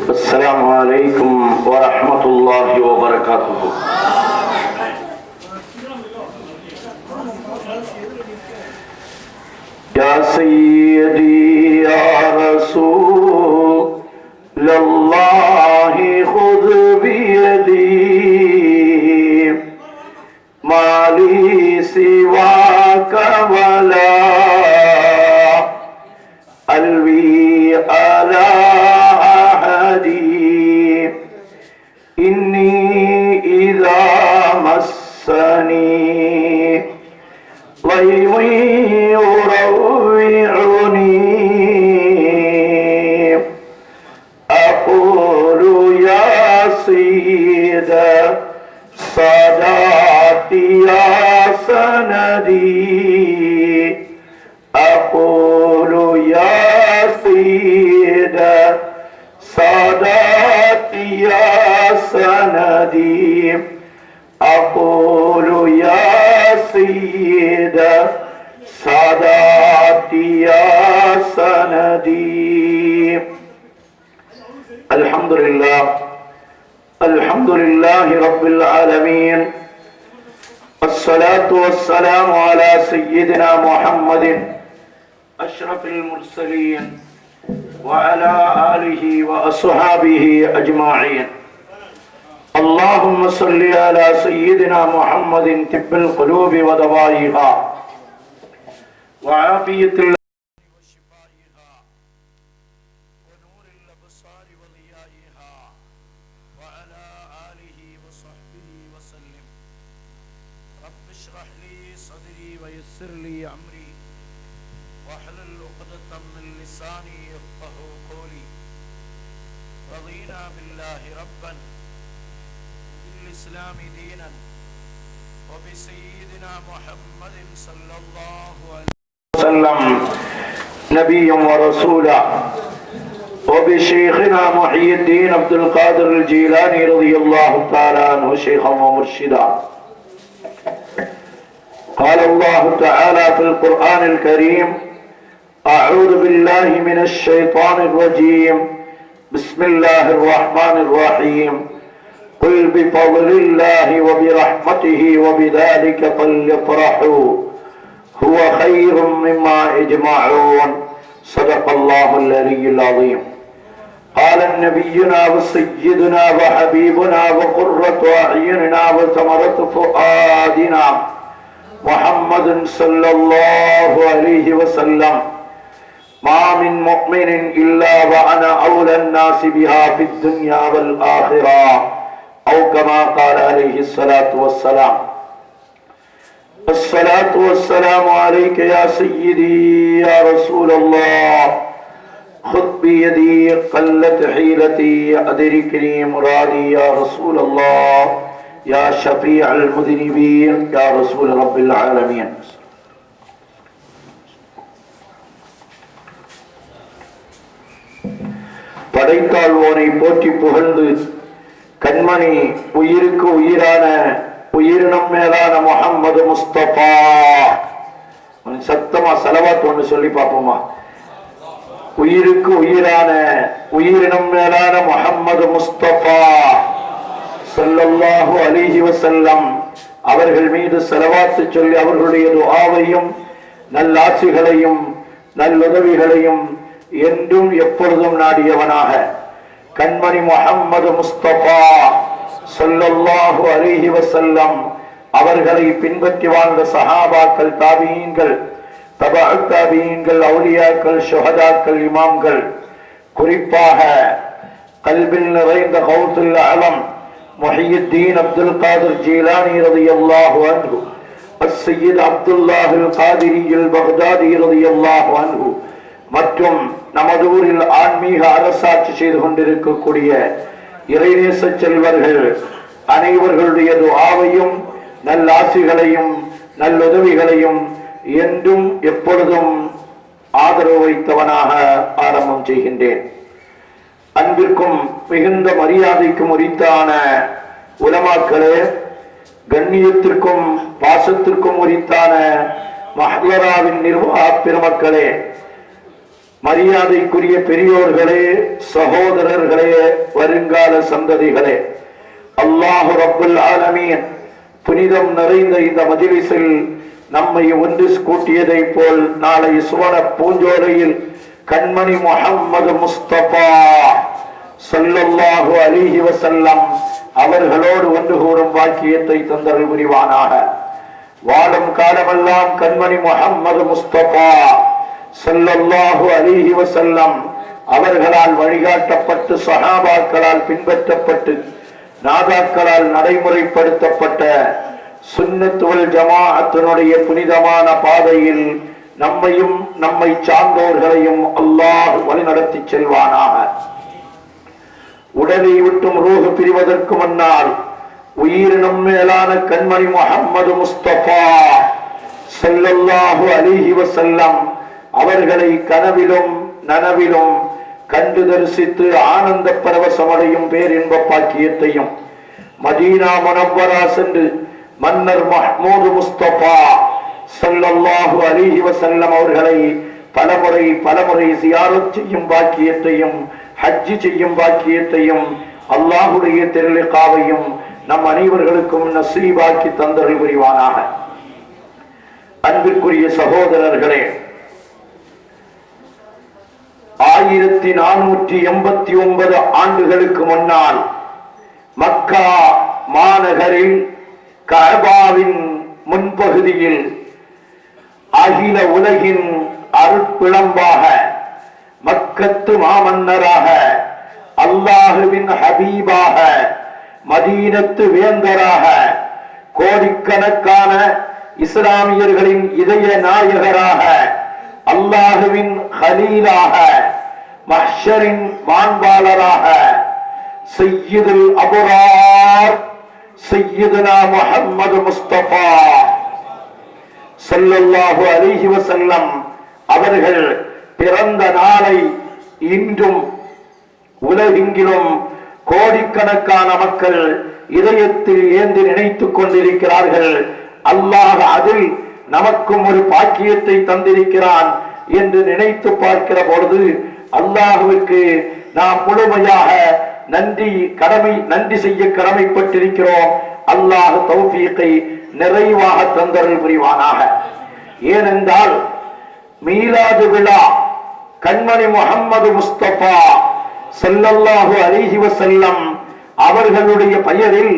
السلام عليكم ورحمة الله وبركاته. يا سيدي يا رسول الله خذ بيدي ما لي سواك ولا ألوي على إني إذا مسني ضيف يروعني أقول يا سيد ساداتي يا سندي أقول يا سيد ساداتي يا سندي أقول يا سيد ساداتي يا سندي. الحمد لله رب العالمين، الصلاة والسلام على سيدنا محمد أشرف المرسلين وعلى آله وأصحابه أجمعين. اللهم صل على سيدنا محمد طب القلوب ودوائها وعافية وشفائها ونور الأبصار وضيائها وعلى آله وصحبه وسلم. رب اشرح لي صدري ويسر لي أمري واحلل عقدة من لساني يفقهوا قولي. رضينا بالله ربا وبالإسلام دينا وبسيدنا محمد صلى الله عليه وسلم نبيا ورسولا وبشيخنا محي الدين عبد القادر الجيلاني رضي الله تعالى عنه شيخا ومرشدا. قال الله تعالى في القرآن الكريم: أعوذ بالله من الشيطان الرجيم، بسم الله الرحمن الرحيم. قل بفضل الله وبرحمته وبذلك فليفرحوا هو خير مما يجمعون. صدق الله العلي العظيم. قال نبينا وسيدنا وحبيبنا وقرة أعيننا وثمرة فؤادنا محمد صلى الله عليه وسلم: ما من مؤمن إلا وأنا أولى الناس بها في الدنيا والآخرة، أو كما قال عليه الصلاة والسلام. الصلاة والسلام عليك يا سيدي يا رسول الله، خذ بيدي قلت حيلتي أدركني مرادي يا رسول الله، يا شفيع المذنبين يا رسول رب العالمين. படைத்தாழ்வோனை போற்றி புகழ்ந்து கண்மணி உயிருக்கு உயிரான உயிரினம் மேலான முஹம்மது முஸ்தபா, சத்தமா ஸலவாத் ஒன்று சொல்லி பார்ப்போமா? உயிருக்கு உயிரான உயிரினம் மேலான முஹம்மது முஸ்தபா ஸல்லல்லாஹு அலைஹி வஸல்லம் அவர்கள் மீது ஸலவாத் சொல்லி அவர்களுடைய துஆவையும் நல்லாட்சிகளையும் நல்லுதவிகளையும் என்றும் எப்பொழுதும் நாடியவனாக கண்மணி முஹம்மது முஸ்தபா ஸல்லல்லாஹு அலைஹி வஸல்லம் அவர்களை பின்பற்றி வாழ்ந்த சஹாபாக்கள், தாபீன்கள், தபஅ தாபீன்கள், அவுலியாக்கள், ஷுஹதாக்கள், இமாம்கள், குறிப்பாக கல்பில் நிறைந்த கௌசுல் ஆலம் முஹியுத்தீன் அப்துல் காதிர் ஜீலானி ரலியல்லாஹு அன்ஹு, அஸ்ஸய்யித் அப்துல்லாஹில் காதிரியில் பக்தாதி ரலியல்லாஹு அன்ஹு மற்றும் நமது ஊரில் ஆன்மீக அரசாட்சி செய்து கொண்டிருக்கக்கூடிய இறைநேச செல்வர்கள் அனைவர்களுடைய துஆவையும் நல்லாசிகளையும் நல்லுதவிகளையும் என்றும் எப்பொழுதும் ஆதரவு வைத்தவனாக ஆரம்பம் செய்கின்றேன். அன்பிற்கும் மிகுந்த மரியாதைக்கும் உரித்தான உலமாக்களே, கண்ணியத்திற்கும் பாசத்திற்கும் உரித்தான மஹ்லராவின் நிர்வாக பெருமக்களே, மரியாதைக்குரிய பெரியோர்களே, சகோதரர்களே, வருங்கால சந்ததிகளே, அல்லாஹு ரப்புல் ஆலமீன் புனிதம் நிறைந்த இந்த மஜ்லிஸில் நம்மை ஒன்று கூட்டியதை போல் நாளை சுவன பூஞ்சோலையில் கண்மணி முஹம்மது முஸ்தபா ஸல்லல்லாஹு அலைஹி வஸல்லம் அவர்களோடு ஒன்று கூறும் வாக்கியத்தை தந்தருள் புரிவானாக. வாழும் காலமெல்லாம் கண்மணி முஹம்மது முஸ்தபா ஸல்லல்லாஹு அலைஹி வஸல்லம் அவர்களால் வழிகாட்டப்பட்டு சஹாபாக்களால் பின்பற்றப்பட்டு நாதாக்களால் நடைமுறைப்படுத்தப்பட்ட சுன்னத் வல் ஜமாஅத்தினுடைய புனிதமான பாதையில் நம்மையும் நம்மை சார்ந்தோர்களையும் அல்லாஹ் வழிநடத்தி செல்வானாக. உடலை விட்டும் ரூஹ் பிரிவதற்கு முன்னால் உயிரினும் மேலான கண்மணி முஹம்மது முஸ்தபா ஸல்லல்லாஹு அலைஹி வஸல்லம் அவர்களை கனவிலும் நனவிலும் கண்டு தரிசித்து ஆனந்த பரவசமடையும் பேரின்ப பாக்கியத்தையும் மதீனா முனவ்வரா சென்று மன்னர் மஹ்மூது முஸ்தபா ஸல்லல்லாஹு அலைஹி வஸல்லம் அவர்களை பலமுறை சியாரத் செய்யும் பாக்கியத்தையும் ஹஜ் செய்யும் பாக்கியத்தையும் அல்லாஹ்வுடைய திருலிகாவையும் நம் அனைவர்களுக்கும் நசீபாக்கி தந்தருள் புரிவானாக. அன்பிற்குரிய சகோதரர்களே, 1489 ஆண்டுகளுக்கு முன்னால் மக்கா மாநகரில் கஅபாவின் முன்பகுதியில் அகில உலகின் அருட்பிளம்பாக மக்கத்து மாமன்னராக அல்லாஹுவின் ஹபீபாக மதீனத்து வேந்தராக கோடிக்கணக்கான இஸ்லாமியர்களின் இதய நாயகராக அல்லாஹுவின் ஹலீலாக மஹ்ஷரின் மாண்பாளராக சய்யிதுல் அபரார் சய்யிதுனா முஹம்மது முஸ்தபா ஸல்லல்லாஹு அலைஹி வஸல்லம் அவர்கள் பிறந்த நாளை இன்றும் உலகெங்கிலும் கோடிக்கணக்கான மக்கள் இதயத்தில் ஏந்தி நினைத்துக் கொண்டிருக்கிறார்கள். அல்லாஹ் அதில் நமக்கும் ஒரு பாக்கியத்தை தந்திருக்கிறான் என்று நினைத்து பார்க்கிற பொழுது அல்லாஹ்வுக்கு நாம் முழுமையாக நன்றி செய்ய கடமைப்பட்டிருக்கிறோம். அல்லாஹ் தௌஃபீகை நிறைவாக தந்தருள் புரிவானாக. ஏனென்றால் மீலாது விழா கண்மணி முஹம்மது முஸ்தபா ஸல்லல்லாஹு அலைஹி வஸல்லம் அவர்களுடைய பெயரில்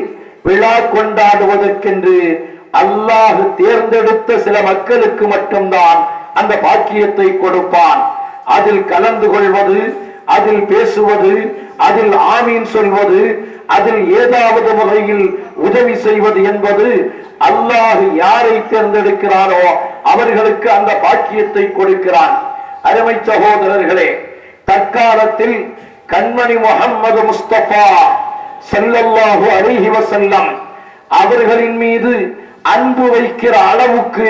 விழா கொண்டாடுவதற்கென்று அல்லாஹ் தேர்ந்தெடுத்த சில மக்களுக்கு மட்டும்தான் அந்த பாக்கியத்தை கொடுப்பான். அதில் கலந்து கொள்வது, அதில் பேசுவது, அதில் ஆமீன் சொல்வது, அதில் ஏதாவது முறையில் உதவி செய்வது என்பது அல்லாஹ் யாரை தேர்ந்தெடுக்கிறாரோ அவர்களுக்கு அந்த பாக்கியத்தை கொடுக்கிறான். அருமை சகோதரர்களே, தற்காலத்தில் கண்மணி முஹம்மது முஸ்தபா ஸல்லல்லாஹு அலைஹி வஸல்லம் அவர்களின் மீது அன்பு வைக்கிற அளவுக்கு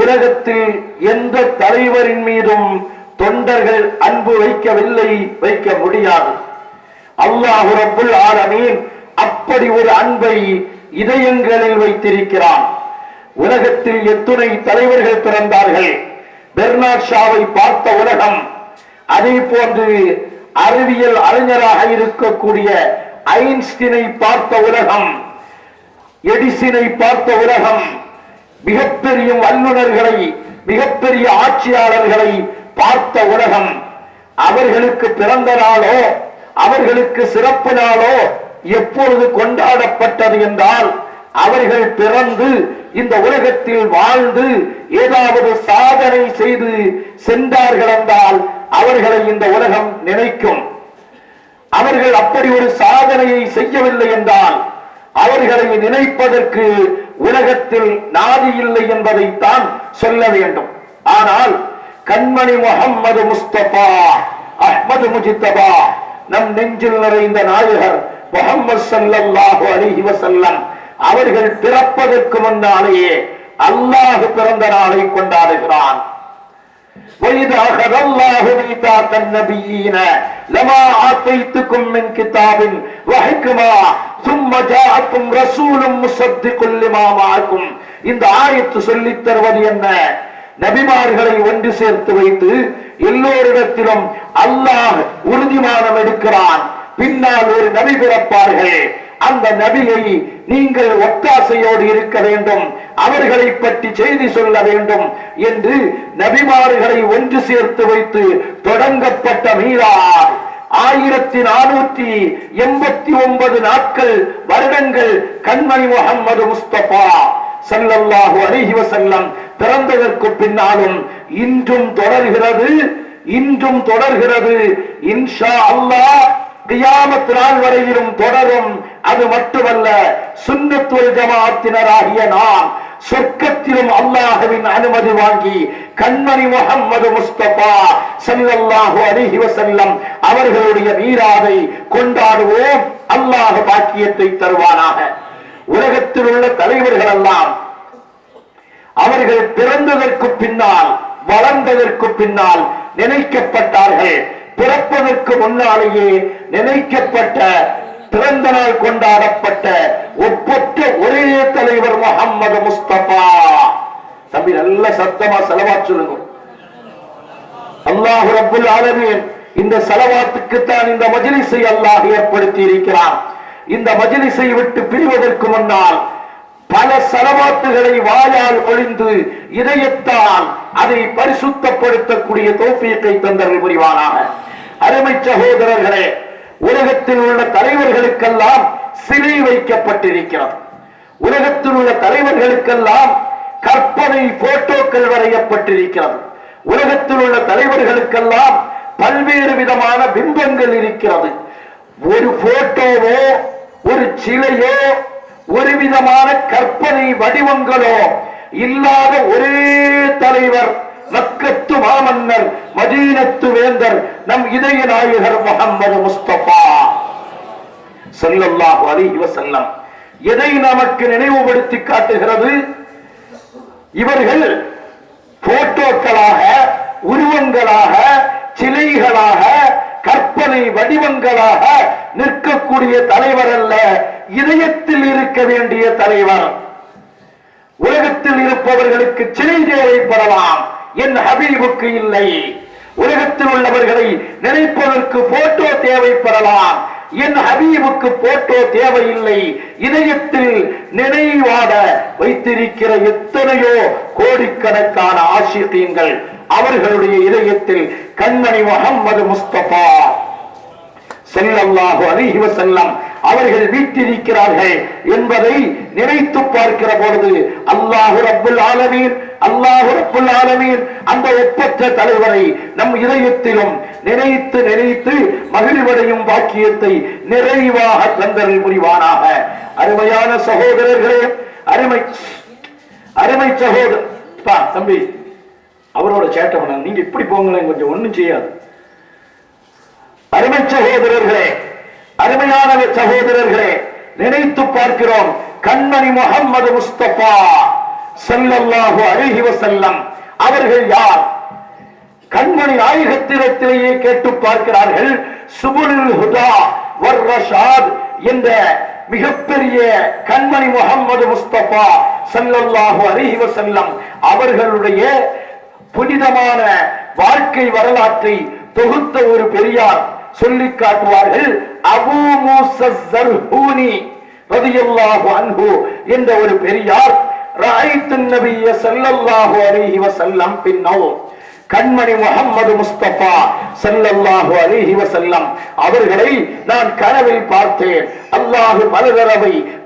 உலகத்தில் எந்த தலைவரின் மீதும் தொண்டர்கள் அன்பு வைக்கவில்லை, வைக்க முடியாது. அல்லாஹ் ரப்புல் ஆலமீன் அப்படி ஒரு அன்பை இதயங்களில் வைத்திருக்கிறான். உலகத்தில் எத்துணை தலைவர்கள் பிறந்தார்கள். பெர்னார்ட் ஷாவை பார்த்த உலகம், அதே போன்று அறிவியல் அறிஞராக இருக்கக்கூடிய ஐன்ஸ்டீனை பார்த்த உலகம், எடிசனை பார்த்த உலகம், மிகப்பெரிய வல்லுநர்களை, மிகப்பெரிய ஆட்சியாளர்களை பார்த்த உலகம். அவர்களுக்கு பிறந்த நாளோ அவர்களுக்கு சிறப்பு நாளோ எப்பொழுது கொண்டாடப்பட்டது என்றால், அவர்கள் பிறந்து இந்த உலகத்தில் வாழ்ந்து ஏதாவது சாதனை செய்து சென்றார்கள் என்றால் அவர்களை இந்த உலகம் நினைக்கும். அவர்கள் அப்படி ஒரு சாதனையை செய்யவில்லை என்றால் அவர்களை நினைப்பதற்கு உலகத்தில் நாதி இல்லை என்பதைத்தான் சொல்ல வேண்டும். ஆனால் கண்மணி முஹம்மது முஸ்தபா அஹ்மது முஜித்தபா, நம் நெஞ்சில் நிறைந்த நாயகர் முஹம்மது ஸல்லல்லாஹு அலைஹி வஸல்லம் அவர்கள் பிறப்பதற்கு முன்னாலேயே அல்லாஹ் பிறந்த நாளை கொண்டாடுகிறான். وَإِذَا أَخَذَ اللَّهُ مِيثَاقَ النَّبِيِّينَ لَمَا آتَيْتُكُم مِّن كِتَابٍ وَحِكْمَةٍ ثُمَّ جَاءَكُمْ رَسُولٌ مُصَدِّقٌ لِّمَا مَعَكُمْ. இந்த ஆயத்து சொல்லித் தருவது என்ன? நபிமார்களை ஒன்று சேர்த்து வைத்து எல்லோரிடத்திலும் அல்லாஹ் உறுதிமானம் எடுக்கிறான். பின்னால் ஒரு நபி பிறப்பார்கள். அந்த நபியை நீங்கள் ஒத்தாசையோடு இருக்க வேண்டும், அவர்களை பற்றி செய்தி சொல்ல வேண்டும் என்று நபிமார்களை ஒன்று சேர்த்து வைத்து தொடங்கப்பட்ட மீராஜ் 1489 நாட்கள் வருடங்கள் கண்மணி முஹம்மது முஸ்தபா ஸல்லல்லாஹு அலைஹி வஸல்லம் பிறந்ததற்கு பின்னாலும் இன்றும் தொடர்கிறது. இன்ஷா அல்லாஹ் கியாமத் நாள் வரையிலும் தொடரும். அது மட்டுமல்ல, சுன்னத் வல் ஜமாஅத்தினராகிய நாம் சொர்க்கத்திலும் அல்லாஹ்வின் அனுமதி வாங்கி கண்மணி முஹம்மது முஸ்தபா ஸல்லல்லாஹு அலைஹி வஸல்லம் அவர்களுடைய மீராதை கொண்டாடுவோம். அல்லாஹ் பாக்கியத்தை தருவானாக. உலகத்தில் உள்ள தலைவர்கள் எல்லாம் அவர்கள் பிறந்ததற்கு பின்னால், வளர்ந்ததற்கு பின்னால் நினைக்கப்பட்டார்கள். பிறப்பதற்கு முன்னாலேயே நினைக்கப்பட்ட, பிறந்த நாள் கொண்டாடப்பட்ட ஒப்பற்ற ஒரே தலைவர் முஹம்மது முஸ்தபா. தம்பி நல்ல சத்தமா ஸலவாத் சொல்லுங்க. அல்லாஹ் ரப்புல் ஆலமீன் இந்த ஸலவாத்துக்கு தான் இந்த மஜ்லிஸை அல்லாஹ் ஏற்படுத்தி இருக்கிறான். இந்த மஜ்லிஸை விட்டு பிரிவதற்கு முன்னால் பல ஸலவாத்துகளை வாயால் ஒளிந்து இதயத்தால் அதை பரிசுத்தப்படுத்தக்கூடிய தௌஃபீக்கை தந்தருள் புரிவானாக. அருமை சகோதரர்களே, உலகத்தில் உள்ள தலைவர்களுக்கெல்லாம் சிலை வைக்கப்பட்டிருக்கிறது. உலகத்தில் உள்ள தலைவர்களுக்கெல்லாம் கற்பனை போட்டோக்கள் வரையப்பட்டிருக்கிறது. உலகத்தில் உள்ள தலைவர்களுக்கெல்லாம் பல்வேறு விதமான பிம்பங்கள் இருக்கிறது. ஒரு போட்டோவோ ஒரு சிலையோ ஒரு விதமான கற்பனை வடிவங்களோ இல்லாத ஒரே தலைவர், மக்கத்து மாமன்னர், மதீனத்து வேந்தர், நம் இதய நாயகர் முஹம்மது முஸ்தபா ஸல்லல்லாஹு அலைஹி வஸல்லம். எதை நமக்கு நினைவுபடுத்தி காட்டுகிறது? இவர்கள் போட்டோக்களாக, உருவங்களாக, சிலைகளாக, கற்பனை வடிவங்களாக நிற்கக்கூடிய தலைவர் அல்ல, இதயத்தில் இருக்க வேண்டிய தலைவர். உலகத்தில் இருப்பவர்களுக்கு சிலை தேவைப்படலாம், என் ஹபீபுக்கு இல்லை. உலகத்தில் உள்ளவர்களை நினைப்பதற்கு போட்டோ தேவைப்படலாம், என் ஹபீபுக்கு போட்டோ தேவையில்லை. இதயத்தில் நினைவாட வைத்திருக்கிற எத்தனையோ கோடிக்கணக்கான ஆஷிகீன்கள் அவர்களுடைய இதயத்தில் கண்மணி முஹம்மது முஸ்தபா ஸல்லல்லாஹு அலைஹி வஸல்லம் அவர்கள் வீற்றிருக்கிறார்கள் என்பதை நினைத்து பார்க்கிற பொழுது அல்லாஹ் ரப்புல் ஆலமீன் அந்த ஒப்பற்ற தலைவரை நம் இதயத்திலும் நினைத்து நினைத்து மகிழ்வடையும் பாக்கியத்தை நிறைவாக தந்தருள் புரிவானாக. அருமையான சகோதரர்களே, அருமை சகோதரர் தம்பி அவரோட சேட்டை பண்ண நீங்க இப்படி போங்களேன், கொஞ்சம் ஒண்ணும் செய்யாது. அருமை சகோதரர்களே, அருமையான சகோதரர்களே, நினைத்து பார்க்கிறோம் கண்மணி முஹம்மது முஸ்தபா ஸல்லல்லாஹு அலைஹி வஸல்லம் அவர்கள் யார்? கண்மணி நாயகத்திடத்திலேயே கேட்டு பார்க்கிறார்கள். சுபுலுல் ஹுதா வர் ரஷாத் என்ற மிகப்பெரிய கண்மணி முஹம்மது முஸ்தபா ஸல்லல்லாஹு அலைஹி வஸல்லம் அவர்களுடைய புனிதமான வாழ்க்கை வரலாற்றை தொகுத்த ஒரு பெரியார் சொல்லி காட்டுவார்கள். அபூ மூஸா ஸர்ஹூனி ரலியல்லாஹு அன்ஹு என்ற ஒரு பெரியார் ரஅய்து நபிய ஸல்லல்லாஹு அலைஹி வஸல்லம் பின்னௌ கண்மணி முஹம்மது முஸ்தபா ஸல்லல்லாஹு அலைஹி வஸல்லம் அவர்களை நான் கனவில் பார்த்தேன். அல்லாஹ்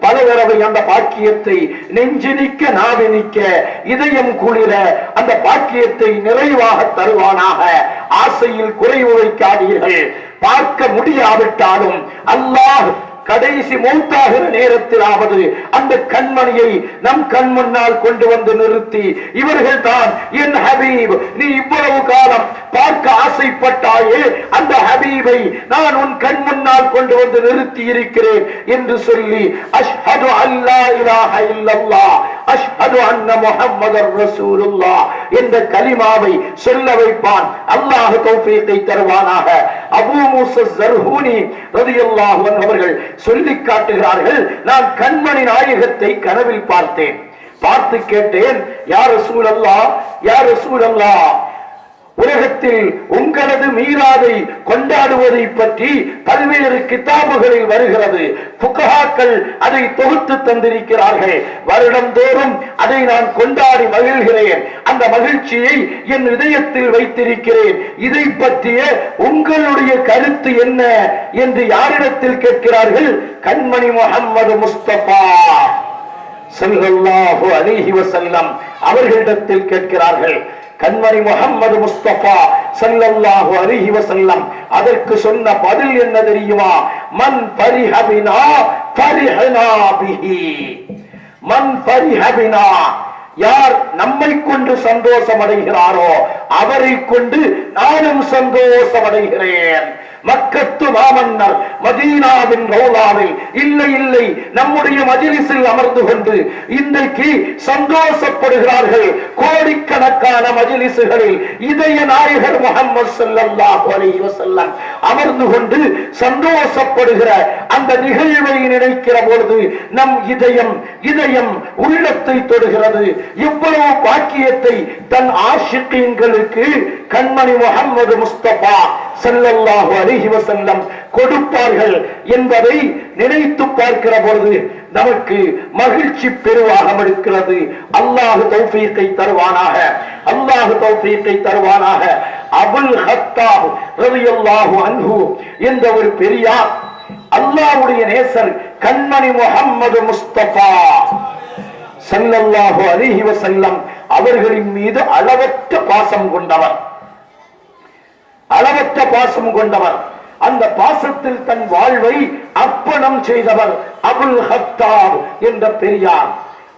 பல தடவை அந்த பாக்கியத்தை நெஞ்சினிக்க நாவினிக்க இதயம் குளிர அந்த பாக்கியத்தை நிறைவாக தருவானாக. ஆசையில் குறைவு வைக்காதீர்கள். பார்க்க முடியாவிட்டாலும் அல்லாஹ் கடைசி மௌத்தாகிற நேரத்திலாவது அந்த கண்மணியை நம் கண் முன்னால் கொண்டு வந்து நிறுத்தி, இவர்கள் தான் என் ஹபீப், நீ இவ்வளவு காலம் பார்க்க ஆசைப்பட்டாயே அந்த ஹபீபை நான் உன் கண் முன்னால் கொண்டு வந்து நிறுத்தி இருக்கிறேன் என்று சொல்லி அஷ்ஹது அல்லா இலாஹ இல்லல்லாஹ் அஷ்ஹது அன்ன முஹம்மதர் ரசூலுல்லாஹ் என்ற கலிமாவை சொல்ல வைப்பான். அல்லாஹ் தௌஃபீகை தருவானாக. அபூ மூஸா ஸர்ஹூனி ரலியல்லாஹு அன்ஹு அவர்கள் சொல்லி காட்டுகிறார்கள், நான் கண்மணி நாயகத்தை கனவில் பார்த்தேன். பார்த்து கேட்டேன், யா ரசூலல்லாஹ், யா ரசூலல்லாஹ், உலகத்தில் உங்களது மீலாதை கொண்டாடுவதை பற்றி பல்வேறு கிதாபுகளில் வருகிறது. ஃபுகஹாக்கள் அதை தொகுத்து தந்திருக்கிறார்கள். வருடந்தோறும் அதை நான் கொண்டாடி மகிழ்கிறேன். அந்த மகிழ்ச்சியை என் இதயத்தில் வைத்திருக்கிறேன். இதை பற்றிய உங்களுடைய கருத்து என்ன என்று யாரிடத்தில் கேட்கிறார்கள்? கண்மணி முஹம்மது முஸ்தபா ஸல்லல்லாஹு அலைஹி வஸல்லம் அவர்களிடத்தில் கேட்கிறார்கள். கண்மணி முஹம்மது முஸ்தபா ஸல்லல்லாஹு அலைஹி வஸல்லம் அதற்கு சொன்ன பதில் என்ன தெரியுமா? மன் ஃபரிஹ பினா ஃபரிஹனா பிஹி. மன் ஃபரிஹ பினா, யார் நம்மை கொண்டு சந்தோஷம் அடைகிறாரோ அவரை கொண்டு நானும் சந்தோஷம் அடைகிறேன். மக்கத்து மாமன்னர் மதீனாவின் ரௌலாவில் இல்லை இல்லை நம்முடைய மஜ்லிஸில் அமர்ந்து கொண்டு இன்றைக்கு சந்தோஷப்படுகிறார்கள். கோடிக்கணக்கான மஜ்லிஸுகளில் இதய நாயகர் முஹம்மது ஸல்லல்லாஹு அலைஹி வஸல்லம் அமர்ந்து கொண்டு சந்தோஷப்படுகிற அந்த நிகழ்வை நினைக்கிற பொழுது நம் இதயம் உள்ளத்தை தொடுகிறது. இவ்வளவு பாக்கியத்தை தன் ஆஷிகீன்களுக்கு கண்மணி முஹம்மது முஸ்தபா ஸல்லல்லாஹு அலைஹி வஸல்லம் கொடுப்பார்கள் என்பதை நினைத்து பார்க்கிற பொழுது நமக்கு மகிழ்ச்சி பெருவாகம் இருக்கிறது. அல்லாஹ் தௌஃபீக்கை தருவானாக, அல்லாஹ் தௌஃபீக்கை தருவானாக. அபுல் ஹத்தாப் ரலியல்லாஹு அன்ஹு என்ற ஒரு பெரியார், அல்லாஹ்வுடைய நேசர் கண்மணி முஹம்மது முஸ்தபா ஸல்லல்லாஹு அலைஹி வஸல்லம் அவர்களின் மீது அளவற்ற பாசம் கொண்டவர், அளவற்ற பாசம் கொண்டவர். அந்த பாசத்தில் தன் வாழ்வை அர்ப்பணம் செய்தவர் அபுல் ஹத்தாப் என்ற பெரியார்.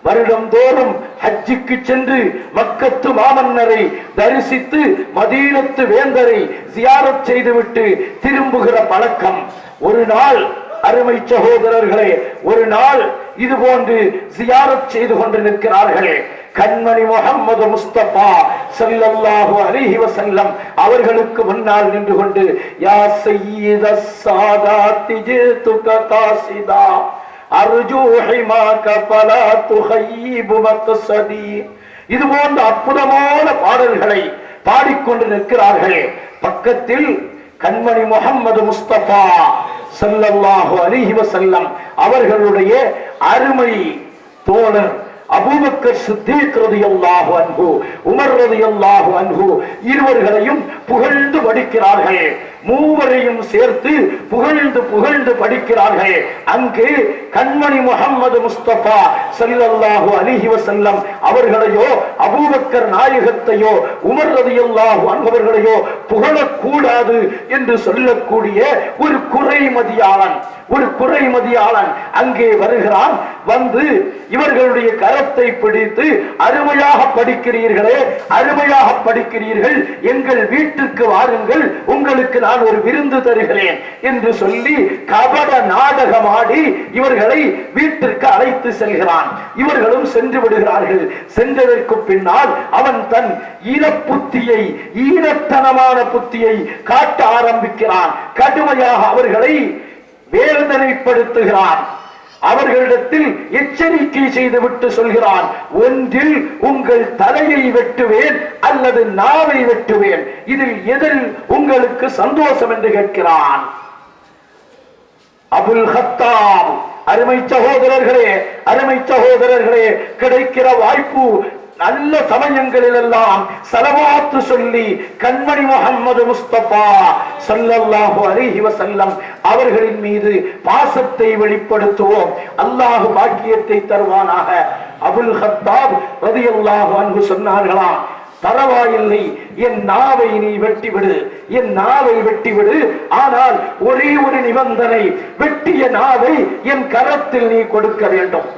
வருடந்தோறும் ஹஜ்ஜுக்கு சென்று மக்கத்து மாமன்னரை தரிசித்து மதீனத்து வேந்தரை ஜியாரத் செய்துவிட்டு திரும்புகிற பழக்கம். ஒரு நாள் அருமை சகோதரர்களே, ஒரு நாள் இது போன்று ஜியாரத் செய்து கொண்டு நிற்கிறார்கள். கண்மணி முஹம்மது முஸ்தபா ஸல்லல்லாஹு அலைஹி வஸல்லம் அவர்களுக்கு முன்னால் நின்று கொண்டு யா சய்யிதஸ் சாதாத்தி ஜிதுக காசிதா அர்ஜூ ஹிமாக ஃபலா துஹய்யிபு மக்ஸதி, இது போன்ற அற்புதமான பாடல்களை பாடிக்கொண்டு நிற்கிறார்கள். பக்கத்தில் கண்மணி முஹம்மது முஸ்தபா ஸல்லல்லாஹு அலைஹி வஸல்லம் அவர்களுடைய அருமை தோழர் அபூபக்கர் சித்தீக் ரலியல்லாஹு அன்ஹு, உமர் ரலியல்லாஹு அன்ஹு இருவர்களையும் புகழ்ந்து படிக்கிறார்கள். மூவரையும் சேர்த்து புகழ்ந்து புகழ்ந்து படிக்கிறார்கள். அங்கு கண்மணி முஹம்மது முஸ்தபா ஸல்லல்லாஹு அலைஹி வஸல்லம் அவர்களையோ அபூபக்கர் நாயகத்தையோ உமர் ரலியல்லாஹு அன்ஹு அவர்களையோ புகழக்கூடாது என்று சொல்லக்கூடிய ஒரு குறைமதியாளன் அங்கே வருகிறான். வந்து இவர்களுடைய கரத்தை பிடித்து அருமையாக படிக்கிறீர்களே, அருமையாக படிக்கிறீர்கள், எங்கள் வீட்டுக்கு வாருங்கள், உங்களுக்கு நான் ஒரு விருந்து தருகிறேன் என்று சொல்லி கபட நாடகமாடி இவர்களை வீட்டிற்கு அழைத்து செல்கிறான். இவர்களும் சென்று விடுகிறார்கள். சென்றதற்கு பின்னால் அவன் தன் ஈனப்புத்தியை, ஈனத்தனமான புத்தியை காட்ட ஆரம்பிக்கிறான். கடுமையாக அவர்களை வேதனைப்படுத்துகிறான். அவர்களிடத்தில் எச்சரிக்கை செய்துவிட்டு சொல்கிறான், ஒன்றில் உங்கள் தலையை வெட்டுவேன் அல்லது நாவை வெட்டுவேன், இதில் எதில் உங்களுக்கு சந்தோஷம் என்று கேட்கிறான். அபுல் ஹத்தாப், அருமை சகோதரர்களே, கிடைக்கிற வாய்ப்பு நல்ல சமயங்களில் எல்லாம் ஸலவாத்து சொல்லி கண்மணி முஹம்மது முஸ்தபா ஸல்லல்லாஹு அலைஹி வஸல்லம் அவர்களின் மீது பாசத்தை வெளிப்படுத்துவோம். அல்லாஹ் பாக்கியத்தை தருவானாக. அபுல் ஹத்தாப் ரலியல்லாஹு அன்ஹு சொன்னார்களாம், பரவாயில்லை, என் நாவை நீ வெட்டிவிடு, என் நாவை வெட்டிவிடு, ஆனால் ஒரே ஒரு நிபந்தனை, வெட்டிய நாவை என் கரத்தில் நீ கொடுக்க வேண்டும்,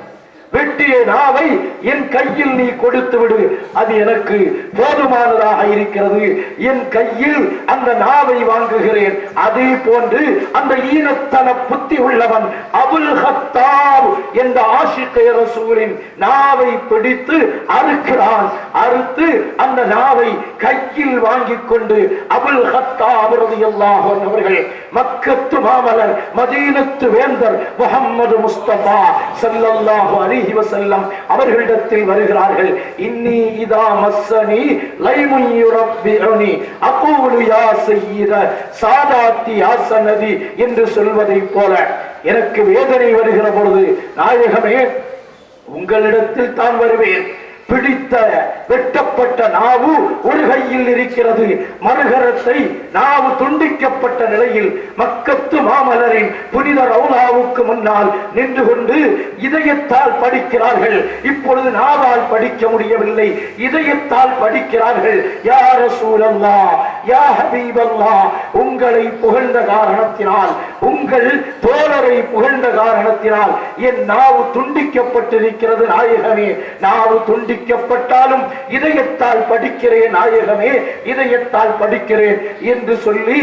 வெட்டிய நாவை என் கையில் நீ கொடுத்து விடு, அது எனக்கு போதுமானதாக இருக்கிறது, என் கையில் அந்த நாவை வாங்குகிறேன். அதே போன்று அந்த ஈனத்தன புத்தி உள்ளவன் அபுல் ஹத்தாப் என்ற ஆஷிகே ரசூலின் நாவை பிடித்து அறுக்கிறான். அறுத்து அந்த நாவை கையில் வாங்கிக் கொண்டு அபுல் ஹத்தாப் ரலியல்லாஹு அன்ஹு அவர்கள் மக்கத்து மாமலர் மதீனத்து வேந்தர் முஹம்மது முஸ்தபா ஸல்லல்லாஹு அலைஹி அலைஹி வஸல்லம் அவர்களிடத்தில் வருகிறார்கள். இன்னி இதா மஸ்ஸனி லைமுன் யுரப்பிஉனி அகூலு யா சய்யித சாதாத்தி யா சனதி என்று சொல்வதை போல எனக்கு வேதனை வருகிற பொழுது நாயகமே உங்களிடத்தில் தான் வருவேன். பிடித்த வெட்டப்பட்ட நாவு ஒரு கையில் இருக்கிறது, மறுகரத்தை நாவு துண்டிக்கப்பட்ட நிலையில் மக்கத்து மாமலரின் புனித ரவுலாவுக்கு முன்னால் நின்று கொண்டு இதயத்தால் படிக்கிறார்கள். இப்பொழுது நாவால் படிக்க முடியவில்லை, இதயத்தால் படிக்கிறார்கள். யா ரசூலல்லாஹ், யா ஹபீபல்லாஹ், உங்களை புகழ்ந்த காரணத்தினால், உங்கள் தோழரை புகழ்ந்த காரணத்தினால் என் நாவு துண்டிக்கப்பட்டிருக்கிறது நாயகமே. நாவு துண்டிக்கப்பட்டாலும் இதயத்தால் படிக்கிறேன் நாயகமே, இதயத்தால் படிக்கிறேன் என்று சொல்லி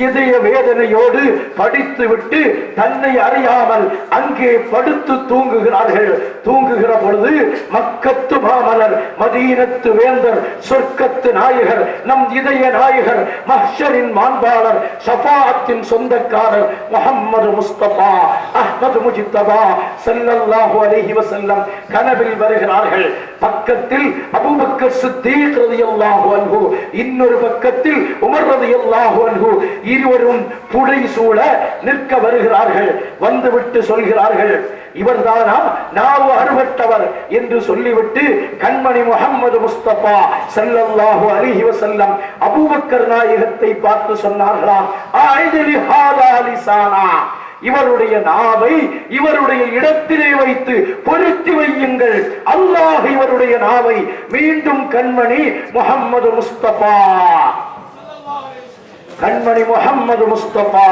இதய வேதனையோடு படித்துவிட்டு தன்னை அறியாமல் அங்கே படுத்து தூங்குகிறார்கள். தூங்குகிற பொழுது மக்கத்து மாமலர், மதீனத்து வேந்தர், சொர்க்கத்து நாயகர், நம் இதய நாயகர், மஹ்ஷரின் மாண்பாளர், ஷஃபாஅத்தின் சொந்தக்காரர் முஹம்மது முஸ்தபா அஹ்மது முஜ்தபா ஸல்லல்லாஹு அலைஹி வஸல்லம் கனவில் வருகிறார்கள். பக்கத்தில் அபூபக்கர் சித்தீக் ரலியல்லாஹு அன்ஹு, இன்னொரு பக்கத்தில் உமர் ரலியல்லாஹு அன்ஹு, இருவரும் புடை சூழ நிற்க வருகிறார்கள். வந்துவிட்டு சொல்கிறார்கள், இவர்தானா நாவு அறுபட்டவர் என்று சொல்லிவிட்டு கண்மணி முஹம்மது முஸ்தபா ஸல்லல்லாஹு அலைஹி வஸல்லம் அபூபக்கர் நாயகத்தை பார்த்து சொன்னார்களாம், ஆயிதலி ஹாதா லிசானா, இவருடைய நாவை இவருடைய இடத்திலே வைத்து பொருத்தி வையுங்கள். அல்லாஹ் இவருடைய நாவை மீண்டும் கண்மணி முஹம்மது முஸ்தபா, கண்மணி முஹம்மது முஸ்தபா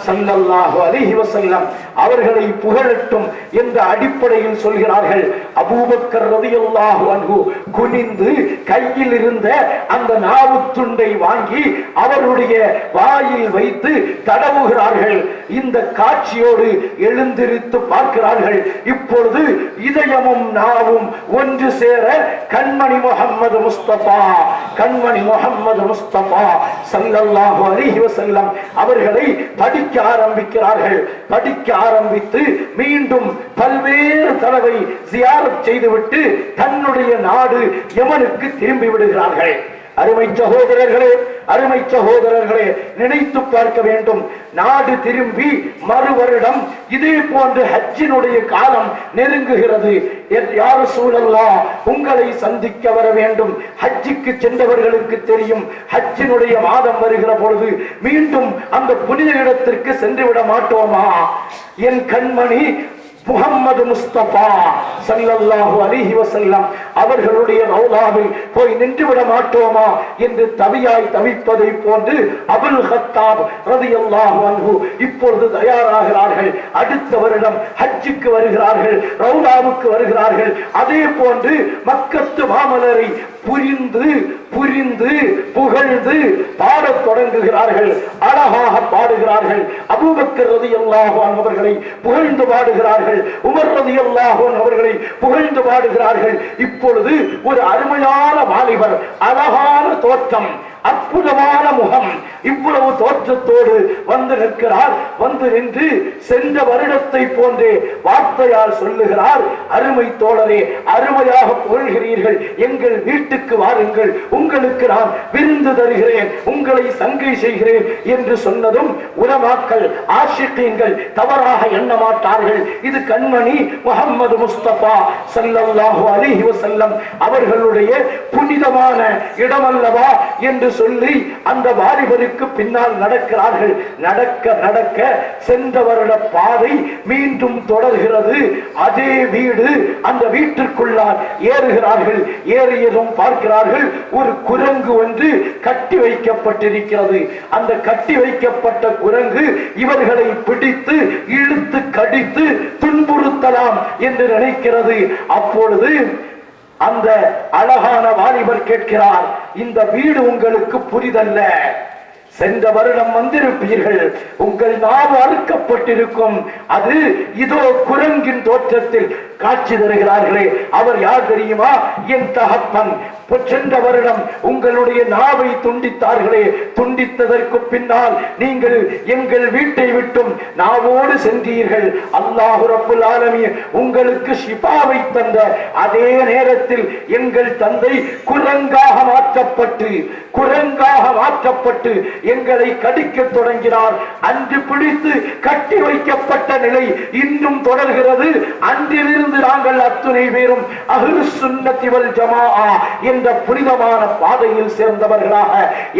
ஸல்லல்லாஹு அலைஹி வஸல்லம் அவர்களை புகழட்டும் என்ற அடிப்படையில் சொல்கிறார்கள். அபூபக்கர் ரலியல்லாஹு அன்ஹு குனிந்து கையில் இருந்த அந்த நாவு துண்டை வாங்கி அவருடைய வாயில் வைத்து தடவுகிறார்கள். இந்த காட்சியோடு எழுந்திருத்து பார்க்கிறார்கள். இப்பொழுது இதயமும் நாவும் ஒன்று சேர கண்மணி முஹம்மது முஸ்தபா, கண்மணி முஹம்மது முஸ்தபா ஸல்லல்லாஹு அலைஹி வஸல்லம் அவர்களை படிக்க ஆரம்பிக்கிறார்கள். படிக்க ஆரம்பித்து மீண்டும் பல்வேறு தடவை ஜியாரத் செய்துவிட்டு தன்னுடைய நாடு யமனுக்கு திரும்பி விடுகிறார்கள். அருமை சகோதரர்களே, அருமை சகோதரர்களே, நினைத்து பார்க்க வேண்டும். நாடு திரும்பி மறு வருடம் இதே போன்று ஹஜ்ஜினுடைய காலம் நெருங்குகிறது. யா ரசூலல்லாஹ், உங்களை சந்திக்க வர வேண்டும். ஹஜ்ஜுக்கு சென்றவர்களுக்கு தெரியும், ஹஜ்ஜினுடைய மாதம் வருகிற பொழுது மீண்டும் அந்த புனித இடத்திற்கு சென்று விட மாட்டோமா? என் கண்மணி முஹம்மது முஸ்தபா ஸல்லல்லாஹு அலைஹி வஸல்லம் அவர்களுடைய ரௌலாவில் போய் நின்று விட மாட்டோமா என்று தவியாய் தவிப்பதை போன்று அபுல் ஹத்தாப் ரலியல்லாஹு அன்ஹு இப்பொழுது தயாராகிறார்கள். அடுத்த வருடம் ஹஜ்ஜுக்கு வருகிறார்கள், ரௌலாவுக்கு வருகிறார்கள். அதே போன்று மக்கத்து மாமலரை புரிந்து புரிந்து புகழ்ந்து பாடத் தொடங்குகிறார்கள். அழகாக பாடுகிறார்கள். அபூபக்கர் ரலியல்லாஹு அன்ஹு அவர்களை புகழ்ந்து பாடுகிறார்கள். உமர் ரலியல்லாஹு அன்ஹு அவர்களை புகழ்ந்து பாடுகிறார்கள். இப்பொழுது ஒரு அருமையான வாலிபர், அழகான தோற்றம், அற்புதமான முகம், இவ்வளவு தோற்றத்தோடு வந்து நிற்கிறார். வந்து நின்று சென்ற வருடத்தை போன்றே வார்த்தையால் சொல்லுகிறார், அருமை தோழரே, அருமையாக புகழ்கிறீர்கள், எங்கள் வீட்டுக்கு வாருங்கள், உங்களுக்கு நான் விருந்து தருகிறேன், உங்களை சங்கை செய்கிறேன் என்று சொன்னதும் உலமாக்கள், ஆஷிகீன்கள் தவறாக எண்ண மாட்டார்கள். இது கண்மணி முஹம்மது முஸ்தபா ஸல்லல்லாஹு அலைஹி வஸல்லம் அவர்களுடைய புனிதமான இடமல்லவா என்று சொல்லி அந்த வாலிபருக்கு பின்னால் நடக்கிறார்கள். நடக்க நடக்க சென்ற வருட பாதை மீண்டும் தொடர்கிறது. அதே வீடு, அந்த வீட்டிற்குள்ளால் ஏறுகிறார்கள். ஏறியதும் பார்க்கிறார்கள், ஒரு குரங்கு ஒன்று கட்டி வைக்கப்பட்டிருக்கிறது. அந்த கட்டி வைக்கப்பட்ட குரங்கு இவர்களை பிடித்து இழுத்து கடித்து துன்புறுத்தலாம் என்று நினைக்கிறது. அப்பொழுது அந்த அழகான வாலிபர் கேட்கிறார், இந்த வீடு உங்களுக்கு புரிதல்ல, சென்ற வருடம் வந்திருப்பீர்கள், உங்கள் நாவு அறுக்கப்பட்டிருக்கும், அது இதோ குரங்கின் தோற்றத்தில் காட்சி தருகிறார்களே, அவர் யார் தெரியுமா? என் தகப்பன் சென்ற வருடம் உங்களுடைய நாவை துண்டித்தார்களே, துண்டித்ததற்கு பின்னால் நீங்கள் எங்கள் வீட்டை விட்டும் நாவோடு சென்றீர்கள். அல்லாஹ் ரப்புல் ஆலமீன் உங்களுக்கு ஷிஃபாவை தந்த அதே நேரத்தில் எங்கள் தந்தை குரங்காக மாற்றப்பட்டு எங்களை கடிக்க தொடங்கினார். அன்று பிடித்து கட்டி வைக்கப்பட்ட நிலை இன்னும் தொடர்கிறது. அன்றிலிருந்து நாங்கள் அத்துணை பேரும் அஹ்லுஸ் சுன்னத்தி வல் ஜமாஆ என்ற புனிதமான பாதையில் சேர்ந்தவர்களாக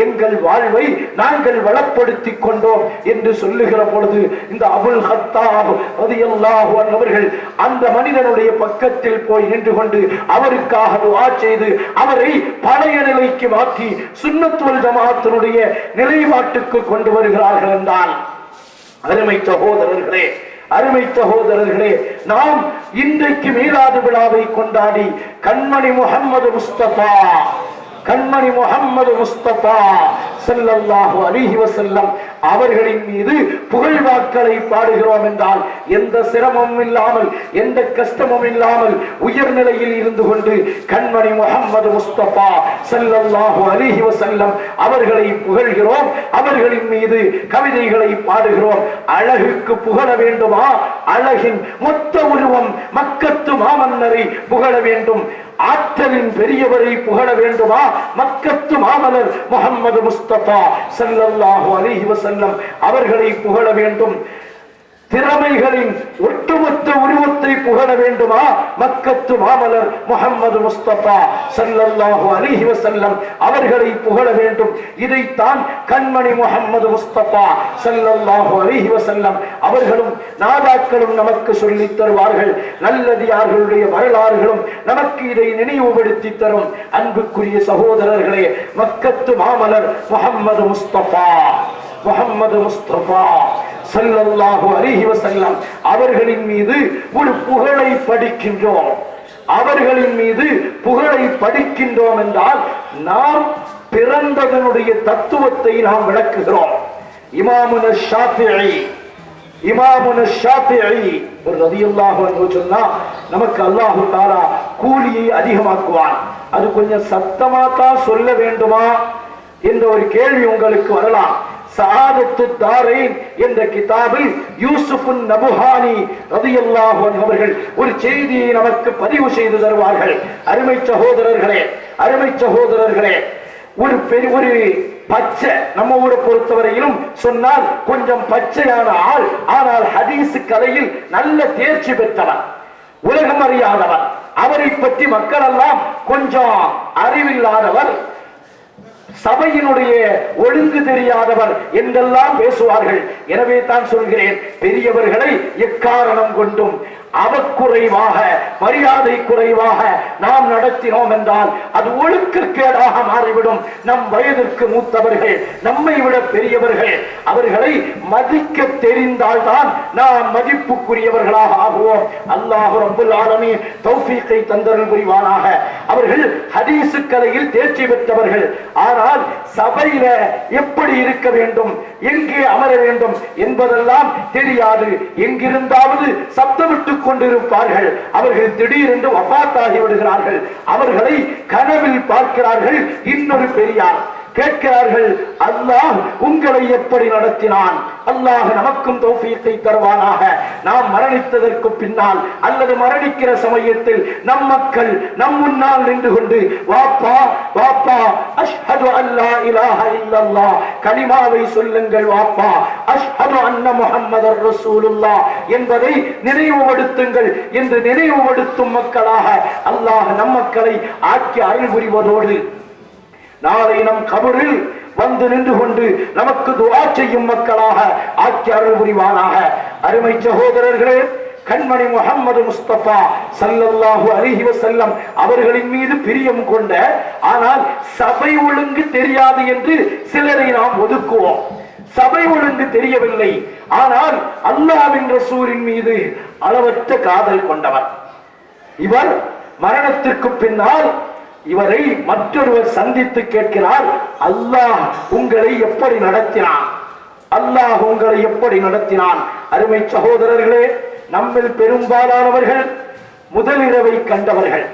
எங்கள் வாழ்வை நாங்கள் வளப்படுத்திக் கொண்டோம் என்று சொல்லுகிற பொழுது இந்த அபுல் ஹத்தாப் ரலியல்லாஹு அன்ஹு அவர்கள் அந்த மனிதனுடைய பக்கத்தில் போய் நின்று கொண்டு அவருக்காக துஆ செய்து அவரை பழைய நிலைக்கு மாற்றி சுன்னத் வல் ஜமாஅத்தினுடைய நிலைப்பாட்டுக்கு கொண்டு வருகிறார்கள் என்றால், அருமை சகோதரர்களே, நாம் இன்றைக்கு மீலாது விழாவை கொண்டாடி கண்மணி முஹம்மது முஸ்தபா ஸல்லல்லாஹு அலைஹி வஸல்லம் அவர்களின் மீது புகழ்வாக்களை பாடுகிறோம் என்றால் எந்த சிரமமும் இல்லாமல் எந்த கஷ்டமும் இல்லாமல் உயர்நிலையில் இருந்து கொண்டு கண்மணி முஹம்மது முஸ்தபா ஸல்லல்லாஹு அலைஹி வஸல்லம் அவர்களை புகழ்கிறோம், அவர்களின் மீது கவிதைகளை பாடுகிறோம். அழகுக்கு புகழ வேண்டுமா? அழகின் மொத்த உருவம் மக்கத்து மாமன்னரை புகழ வேண்டும். ஆற்றலின் பெரியவரை புகழ வேண்டுமா? மக்கத்து மாமன்னர் முஹம்மது முஸ்தபா ஸல்லல்லாஹு அலைஹி வஸல்லம் அவர்களை புகழ வேண்டும். திறமைகளின் ஒட்டுமொத்த உருவத்தை புகழ வேண்டுமா? மக்கத்து மாமலர் முஹம்மது முஸ்தபா ஸல்லல்லாஹு அலைஹி வஸல்லம் அவர்களை புகழ வேண்டும். இதைத்தான் கண்மணி முஹம்மது முஸ்தபா ஸல்லல்லாஹு அலைஹி வஸல்லம் அவர்களும் நாதாக்களும் நமக்கு சொல்லித் தருவார்கள். நல்லடியார்களுடைய வரலாறுகளும் நமக்கு இதை நினைவுபடுத்தி தரும். அன்புக்குரிய சகோதரர்களே, மக்கத்து மாமலர் முஹம்மது முஸ்தபா ஸல்லல்லாஹு அலைஹி வஸல்லம் அவர்களின் மீது ஒரு புகழை படிக்கின்றோம். அவர்களின் மீது புகழை படிக்கின்றோம் என்றால் நாம் பிறந்ததனுடைய தத்துவத்தை நாம் விளக்குகிறோம். இமாமுன ஷாஃபிஈ ரலியல்லாஹு அன்ஹு சொன்னா நமக்கு அல்லாஹ் தஆலா கூலியை அதிகமாக்குவான். அது கொஞ்சம் சத்தமா தான் சொல்ல வேண்டுமா என்ற ஒரு கேள்வி உங்களுக்கு வரலாம். சஆதத்து தாரைன் என்ற கிதாபில் யூசுப் நபுஹானி ரலியல்லாஹு அன்ஹு அவர்கள் ஒரு செய்தியை நமக்கு பதிவு செய்து தருவார்கள். அருமை சகோதரர்களே, ஒரு பச்சை நம்ம ஊரை பொறுத்தவரையிலும் சொன்னால் கொஞ்சம் பச்சையான ஆள், ஆனால் ஹதீஸ் கலையில் நல்ல தேர்ச்சி பெற்றவர், உலகம் அறியாதவர், அவரை பற்றி மக்கள் எல்லாம் கொஞ்சம் அறிவில்லாதவர், சபையினுடைய ஒழுங்கு தெரியாதவர் என்றெல்லாம் பேசுவார்கள். எனவே தான் சொல்கிறேன், பெரியவர்களை எக்காரணம் கொண்டும் அவக்குறைவாக மரியாதை குறைவாக நாம் நடத்தினோம் என்றால் அது ஒழுக்கக்கேடாக மாறிவிடும். நம் வயதிற்கு மூத்தவர்கள், நம்மை விட பெரியவர்கள், அவர்களை மதிக்க தெரிந்தால்தான் நாம் மதிப்புக்குரியவர்களாக ஆகுவோம். அல்லாஹ் ரப்பல் ஆலமீன் தௌஃபீக்கை தந்தருள் புரிவானாக. அவர்கள் ஹதீஸ் கலையில் தேர்ச்சி பெற்றவர்கள், ஆனால் சபையில எப்படி இருக்க வேண்டும், எங்கே அமர வேண்டும் என்பதெல்லாம் தெரியாது. எங்கிருந்தாவது சப்தமிட்டு கொண்டிருப்பார்கள். அவர்கள் திடீரென்று வஃபாத்தாகி விடுகிறார்கள். அவர்களை கனவில் பார்க்கிறார்கள். இன்னொரு பெரியார் கேட்கிறார்கள், அல்லாஹ் உங்களை எப்படி நடத்தினான்? அல்லாஹ் நமக்கும் தௌஃபீக்கை தருவானாக. நாம் மரணித்ததற்கு பின்னால் அல்லது மரணிக்கிற சமயத்தில் நம் மக்கள் நம் முன்னால் நின்று கொண்டு வாப்பா வாப்பா அஷ்ஹது அல்லா இலாஹ இல்லல்லாஹ், கலிமாவை சொல்லுங்கள் வாப்பா, அஷ்ஹது அன்ன முஹம்மதர் ரசூலுல்லாஹ் என்பதை நினைவுபடுத்துங்கள் என்று நினைவுபடுத்தும் மக்களாக அல்லாஹ் நம் மக்களை ஆக்கி அருள் புரிவதோடு நாளை நம் கபரில் வந்து நின்று கொண்டு நமக்கு துஆ செய்யும் மக்களாக ஆக்கி அருள் புரிவானாக. அருமை சகோதரர்களே, கண்மணி முஹம்மது முஸ்தபா ஸல்லல்லாஹு அலைஹி வஸல்லம் அவர்களின் மீது பிரியம் கொண்ட, ஆனால் சபை ஒழுங்கு தெரியாது என்று சிலரை நாம் ஒதுக்குவோம். சபை ஒழுங்கு தெரியவில்லை, ஆனால் அல்லாஹ்வின் ரசூலின் மீது அளவற்ற காதல் கொண்டவர். இவர் மரணத்திற்கு பின்னால் இவரை மற்றொருவர் சந்தித்து கேட்கிறார், அல்லாஹ் உங்களை எப்படி நடத்தினான்? அல்லாஹ் உங்களை எப்படி நடத்தினான்? அருமை சகோதரர்களே, நம்மில் பெரும்பாலானவர்கள் முதலிரவை கண்டவர்கள்.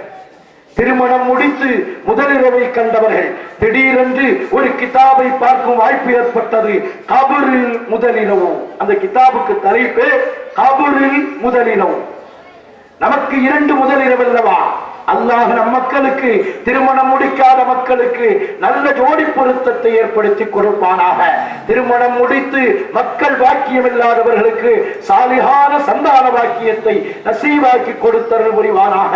திருமணம் முடித்து முதலிரவை கண்டவர்கள் திடீரென்று ஒரு கிதாபை பார்க்கும் வாய்ப்பு ஏற்பட்டது. கபரில் முதலிரவு. அந்த கிதாபுக்கு தலைப்பு கபரில் முதலிரவு. நமக்கு 2 முதலிரவு அல்லவா? அல்லாஹ் நம் மக்களுக்கு, திருமணம் முடிக்காத மக்களுக்கு நல்ல ஜோடி பொருத்தத்தை ஏற்படுத்தி கொடுப்பானாக. திருமணம் முடித்து மக்கள் பாக்கியம் இல்லாதவர்களுக்கு சாலிகான சந்தான பாக்கியத்தை நசீவாக்கி கொடுத்தருள் புரிவானாக.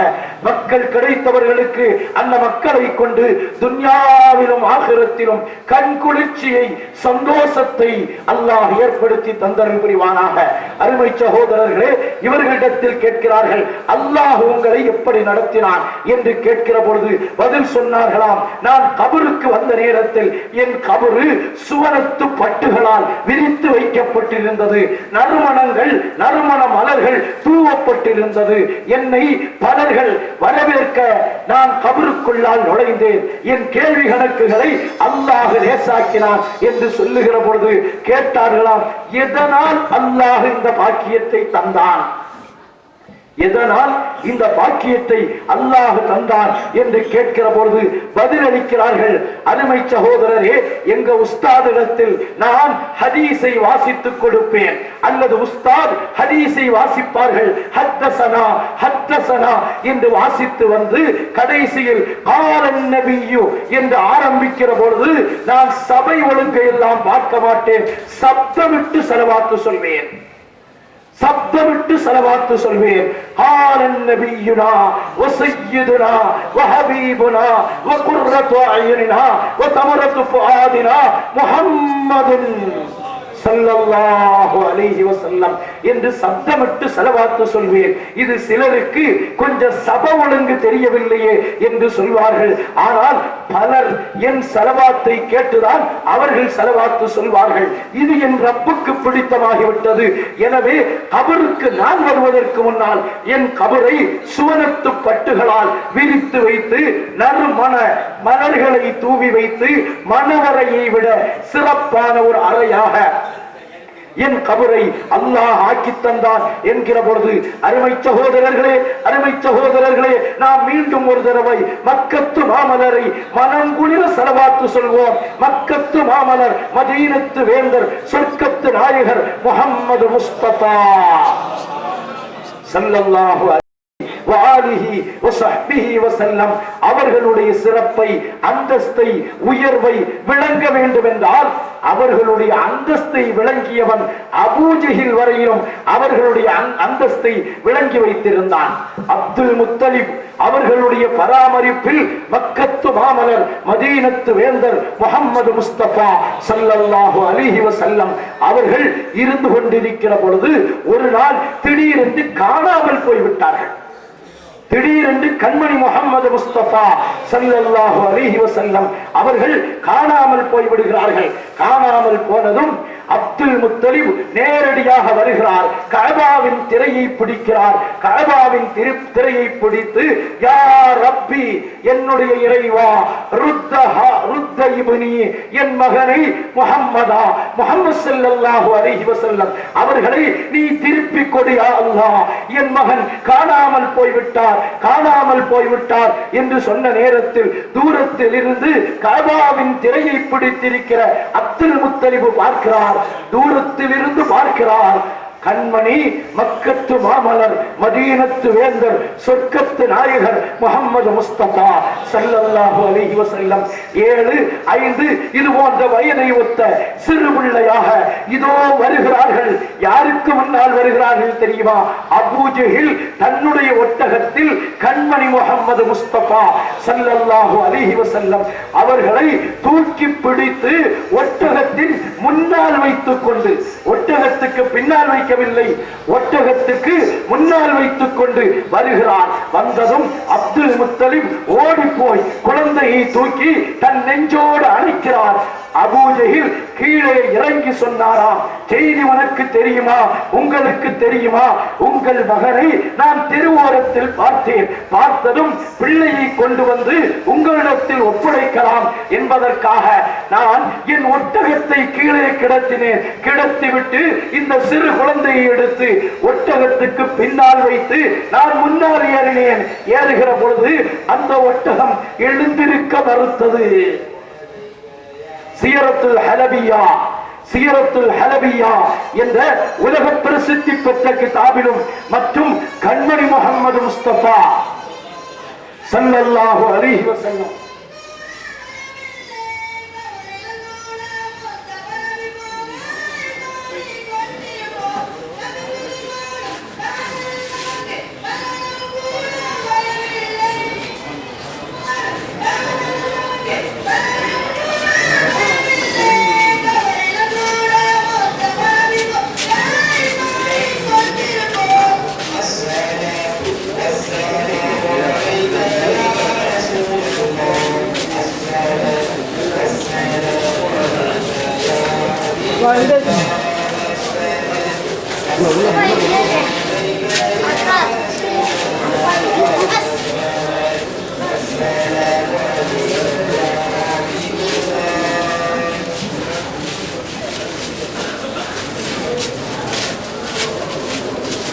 மக்கள் கிடைத்தவர்களுக்கு அந்த மக்களை கொண்டு துன்யாவிலும் ஆகிரத்திலும் கண் குளிர்ச்சியை, சந்தோஷத்தை அல்லாஹ் ஏற்படுத்தி தந்தருள் புரிவானாக. அருமை சகோதரர்களே, இவர்களிடத்தில் கேட்கிறார்கள், அல்லாஹ் உங்களை எப்படி நடத்தினான் என்று கேட்கிற பொழுது பதில் சொன்னார்களாம், நான் கபருக்கு வந்த நேரத்தில் என் கபரு சுவனத்து பட்டுகளால் விரித்து வைக்கப்பட்டிருந்தது. நறுமணங்கள், நறுமண மலர்கள் தூவப்பட்டிருந்தது. என்னை பலர்கள் வரவேற்க நான் கபருக்குள்ளால் நுழைந்தேன். என் கேள்வி கணக்குகளை அல்லாஹ் லேசாக்கினான் என்று சொல்லுகிற பொழுது கேட்டார்களாம், எதனால் அல்லாஹ் இந்த பாக்கியத்தை தந்தான்? எதனால் இந்த பாக்கியத்தை அல்லாஹ் தந்தான் என்று கேட்கிற பொழுது பதிலளிக்கிறார்கள், அருமை சகோதரரே, எங்க உஸ்தாதிடத்தில் நான் ஹதீஸை வாசித்துக் கொடுப்பேன், அல்லது உஸ்தாத் ஹதீஸை வாசிப்பார்கள், ஹத்தஸனா ஹத்தஸனா என்று வாசித்து வந்து கடைசியில் காலன் நபியு என்று ஆரம்பிக்கிற பொழுது நான் சபை ஒழுங்கை எல்லாம் பார்க்க மாட்டேன், சப்தமிட்டு ஸலவாத்து சொல்வேன். சப்தமிட்டு ஸலவாத்து சொல்வேன். காலன் நபியுனா வ சய்யிதுனா வ ஹபீபுனா வ குர்ரத்து அய்யுனினா வ தமரத்து ஃபுஆதினா முஹம்மதுன் ஸல்லல்லாஹு அலைஹி வஸல்லம் என்று சப்தமிட்டு ஸலவாத்து சொல்வேன். இது சிலருக்கு கொஞ்சம் சபை ஒழுங்கு தெரியவில்லையே என்று சொல்வார்கள். ஆனால் பலர் என் ஸலவாத்தை கேட்டுதான் அவர்கள் ஸலவாத்து சொல்வார்கள். இது என் ரப்புக்கு பிடித்தமாகிவிட்டது. எனவே கபருக்கு நான் வருவதற்கு முன்னால் என் கபரை சுவனத்து பட்டுகளால் விரித்து வைத்து நறுமண மலர்களை தூவி வைத்து மணவரையை விட சிறப்பான ஒரு அறையாக என் கபரை அல்லாஹ் ஆக்கி தந்தான் என்கிற பொழுது அருமை சகோதரர்களே, அருமை சகோதரர்களே, நாம் மீண்டும் ஒரு தடவை மக்கத்து மாமலரை மனங்குளிர ஸலவாத்து சொல்வோம். மக்கத்து மாமலர், மதீனத்து வேந்தர், சொர்க்கத்து நாயகர் முஹம்மது முஸ்தபா ஸல்லல்லாஹு அவர்களுடைய சிறப்பை, அந்தஸ்தை, உயர்வை விளங்க வேண்டும் என்றால் அவர்களுடைய அந்தஸ்தை விளங்கியவன் அபூஜஹில் வரையிலும் அவர்களுடைய அந்தஸ்தை விளங்கி வைத்திருந்தான். அப்துல் முத்தலிப் அவர்களுடைய பராமரிப்பில் மக்கத்து மாமலர், மதீனத்து வேந்தர் முஹம்மது முஸ்தபா ஸல்லல்லாஹு அலைஹி வஸல்லம் அவர்கள் இருந்து கொண்டிருக்கிற பொழுது ஒரு நாள் திடீரென்று காணாமல் போய்விட்டார்கள். திடீரென்று கண்மணி முஹம்மது முஸ்தபா ஸல்லல்லாஹு அலைஹி வஸல்லம் அவர்கள் காணாமல் போய்விடுகிறார்கள். காணாமல் போனதும் அப்துல் முத்தலிப் நேரடியாக வருகிறார். கஅபாவின் திரையை பிடிக்கிறார். கஅபாவின் திரையை பிடித்து, யா ரப்பி, என்னுடைய இறைவா, ருத்த இப்னி, என் மகனை முஹம்மதா, முஹம்மது ஸல்லல்லாஹு அலைஹி வஸல்லம் அவர்களை நீ திருப்பி கொடு யா அல்லாஹ், என் மகன் காணாமல் போய்விட்டார், காணாமல் போய்விட்டார் என்று சொன்ன நேரத்தில் தூரத்தில் இருந்து கஅபாவின் திரையை பிடித்திருக்கிற அப்துல் முத்தலிப் பார்க்கிறார். தூரத்தில் இருந்து பார்க்கிறார். கண்மணி, மக்கத்து மாமலர், மதீனத்து வேந்தர், சொர்க்கத்து நாயகர் முஹம்மது முஸ்தபா ஸல்லல்லாஹு அலைஹி வஸல்லம் 7, 5 இது போன்ற வயதை ஒத்த சிறு பிள்ளையாக இதோ வருகிறார்கள். யாருக்கு முன்னால் வருகிறார்கள் தெரியுமா? அபூஜஹில் தன்னுடைய ஒட்டகத்தில் கண்மணி முஹம்மது முஸ்தபா ஸல்லல்லாஹு அலைஹி வஸல்லம் அவர்களை தூக்கி பிடித்து ஒட்டகத்தின் முன்னால் வைத்துக் கொண்டு, ஒட்டகத்துக்கு பின்னால் வைக்கவில்லை, ஒட்டகத்துக்கு முன்னால் வைத்துக் கொண்டு வருகிறார். வந்ததும் அப்துல் முத்தலிப் ஓடி போய் குழந்தையை தூக்கி தன் நெஞ்சோடு அணைக்கிறார். அபூஜஹில் கீழே இறங்கி சொன்னாராம், செய்தி உனக்கு தெரியுமா, உங்களுக்கு தெரியுமா, உங்கள் மகனை நான் தெருவோரத்தில் பார்த்தேன், பார்த்ததும் பிள்ளையை கொண்டு வந்து உங்களிடத்தில் ஒப்படைக்கலாம் என்பதற்காக நான் என் ஒட்டகத்தை கீழே கிடத்தினேன். கிடத்திவிட்டு இந்த சிறு குழந்தையை எடுத்து ஒட்டகத்துக்கு பின்னால் வைத்து நான் முன்னால் ஏறினேன். ஏறுகிற பொழுது அந்த ஒட்டகம் எழுந்திருக்க மறுத்தது. சீரத்துல் ஹலபியா, சீரத்துல் ஹலபியா என்ற உலக பிரசித்தி பெற்ற கிதாபிலும் மற்றும் கண்மணி முஹம்மது முஸ்தபா ஸல்லல்லாஹு அலைஹி வஸல்லம்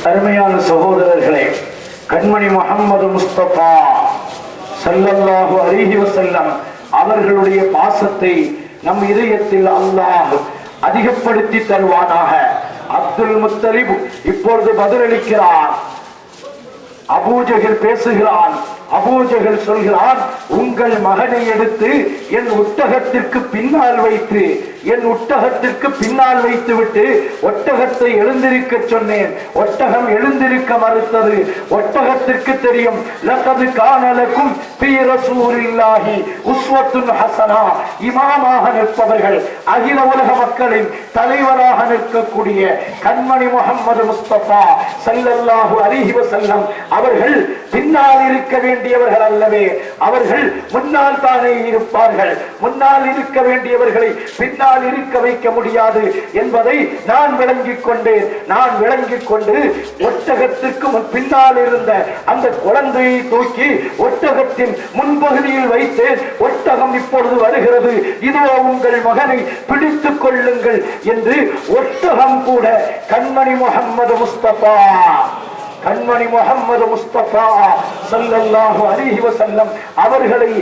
அருமையான சகோதரர்களே, கண்மணி முஹம்மது முஸ்தபா ஸல்லல்லாஹு அலைஹி வஸல்லம் அவர்களுடைய பாசத்தை நம் இதயத்தில் அல்லாஹ் அதிகப்படுத்தி தருவானாக. அப்துல் முத்தலிப் இப்பொழுது பதிலளிக்கிறார். அபூஜஹல் பேசுகிறான். அபூஜஹல் சொல்கிறான், உங்கள் மகனை எடுத்து என் ஒட்டகத்திற்கு பின்னால் வைத்து, என் ஒட்டகத்திற்கு பின்னால் வைத்து விட்டு ஒட்டகத்தை எழுந்திருக்க சொன்னேன். ஒட்டகம் எழுந்திருக்க மறுத்தது. ஒட்டகத்திற்கு தெரியும், லகது கான லகும் ஃபீ ரசூலில்லாஹி உஸ்வத்துன் ஹஸனா, இமாமாக நிற்பவர்கள், அகில உலக மக்களின் தலைவராக நிற்கக்கூடிய கண்மணி முஹம்மது முஸ்தபா ஸல்லல்லாஹு அலைஹி வஸல்லம் அவர்கள் பின்னால் இருக்க வேண்டியவர்கள் அல்லவே, அவர்கள் முன்னால் தானே இருப்பார்கள். முன்னால் இருக்க வேண்டியவர்களை பின்னால் இருக்க வைக்க முடியாது என்பதை நான் விளங்கிக் கொண்டேன். நான் விளங்கிக் கொண்டு ஒட்டகத்திற்கு பின்னால் இருந்த அந்த குழந்தையை தூக்கி ஒட்டகத்தின் முன்பகுதியில் வைத்து, ஒட்டகம் இப்பொழுது வருகிறது, இதோ உங்கள் மகனை பிடித்துக் கொள்ளுங்கள் என்று ஒட்டகம் கூட கண்மணி முஹம்மது முஸ்தபா, கண்மணி முஹம்மது முஸ்தபா ஸல்லல்லாஹு அலைஹி வஸல்லம் அவர்களை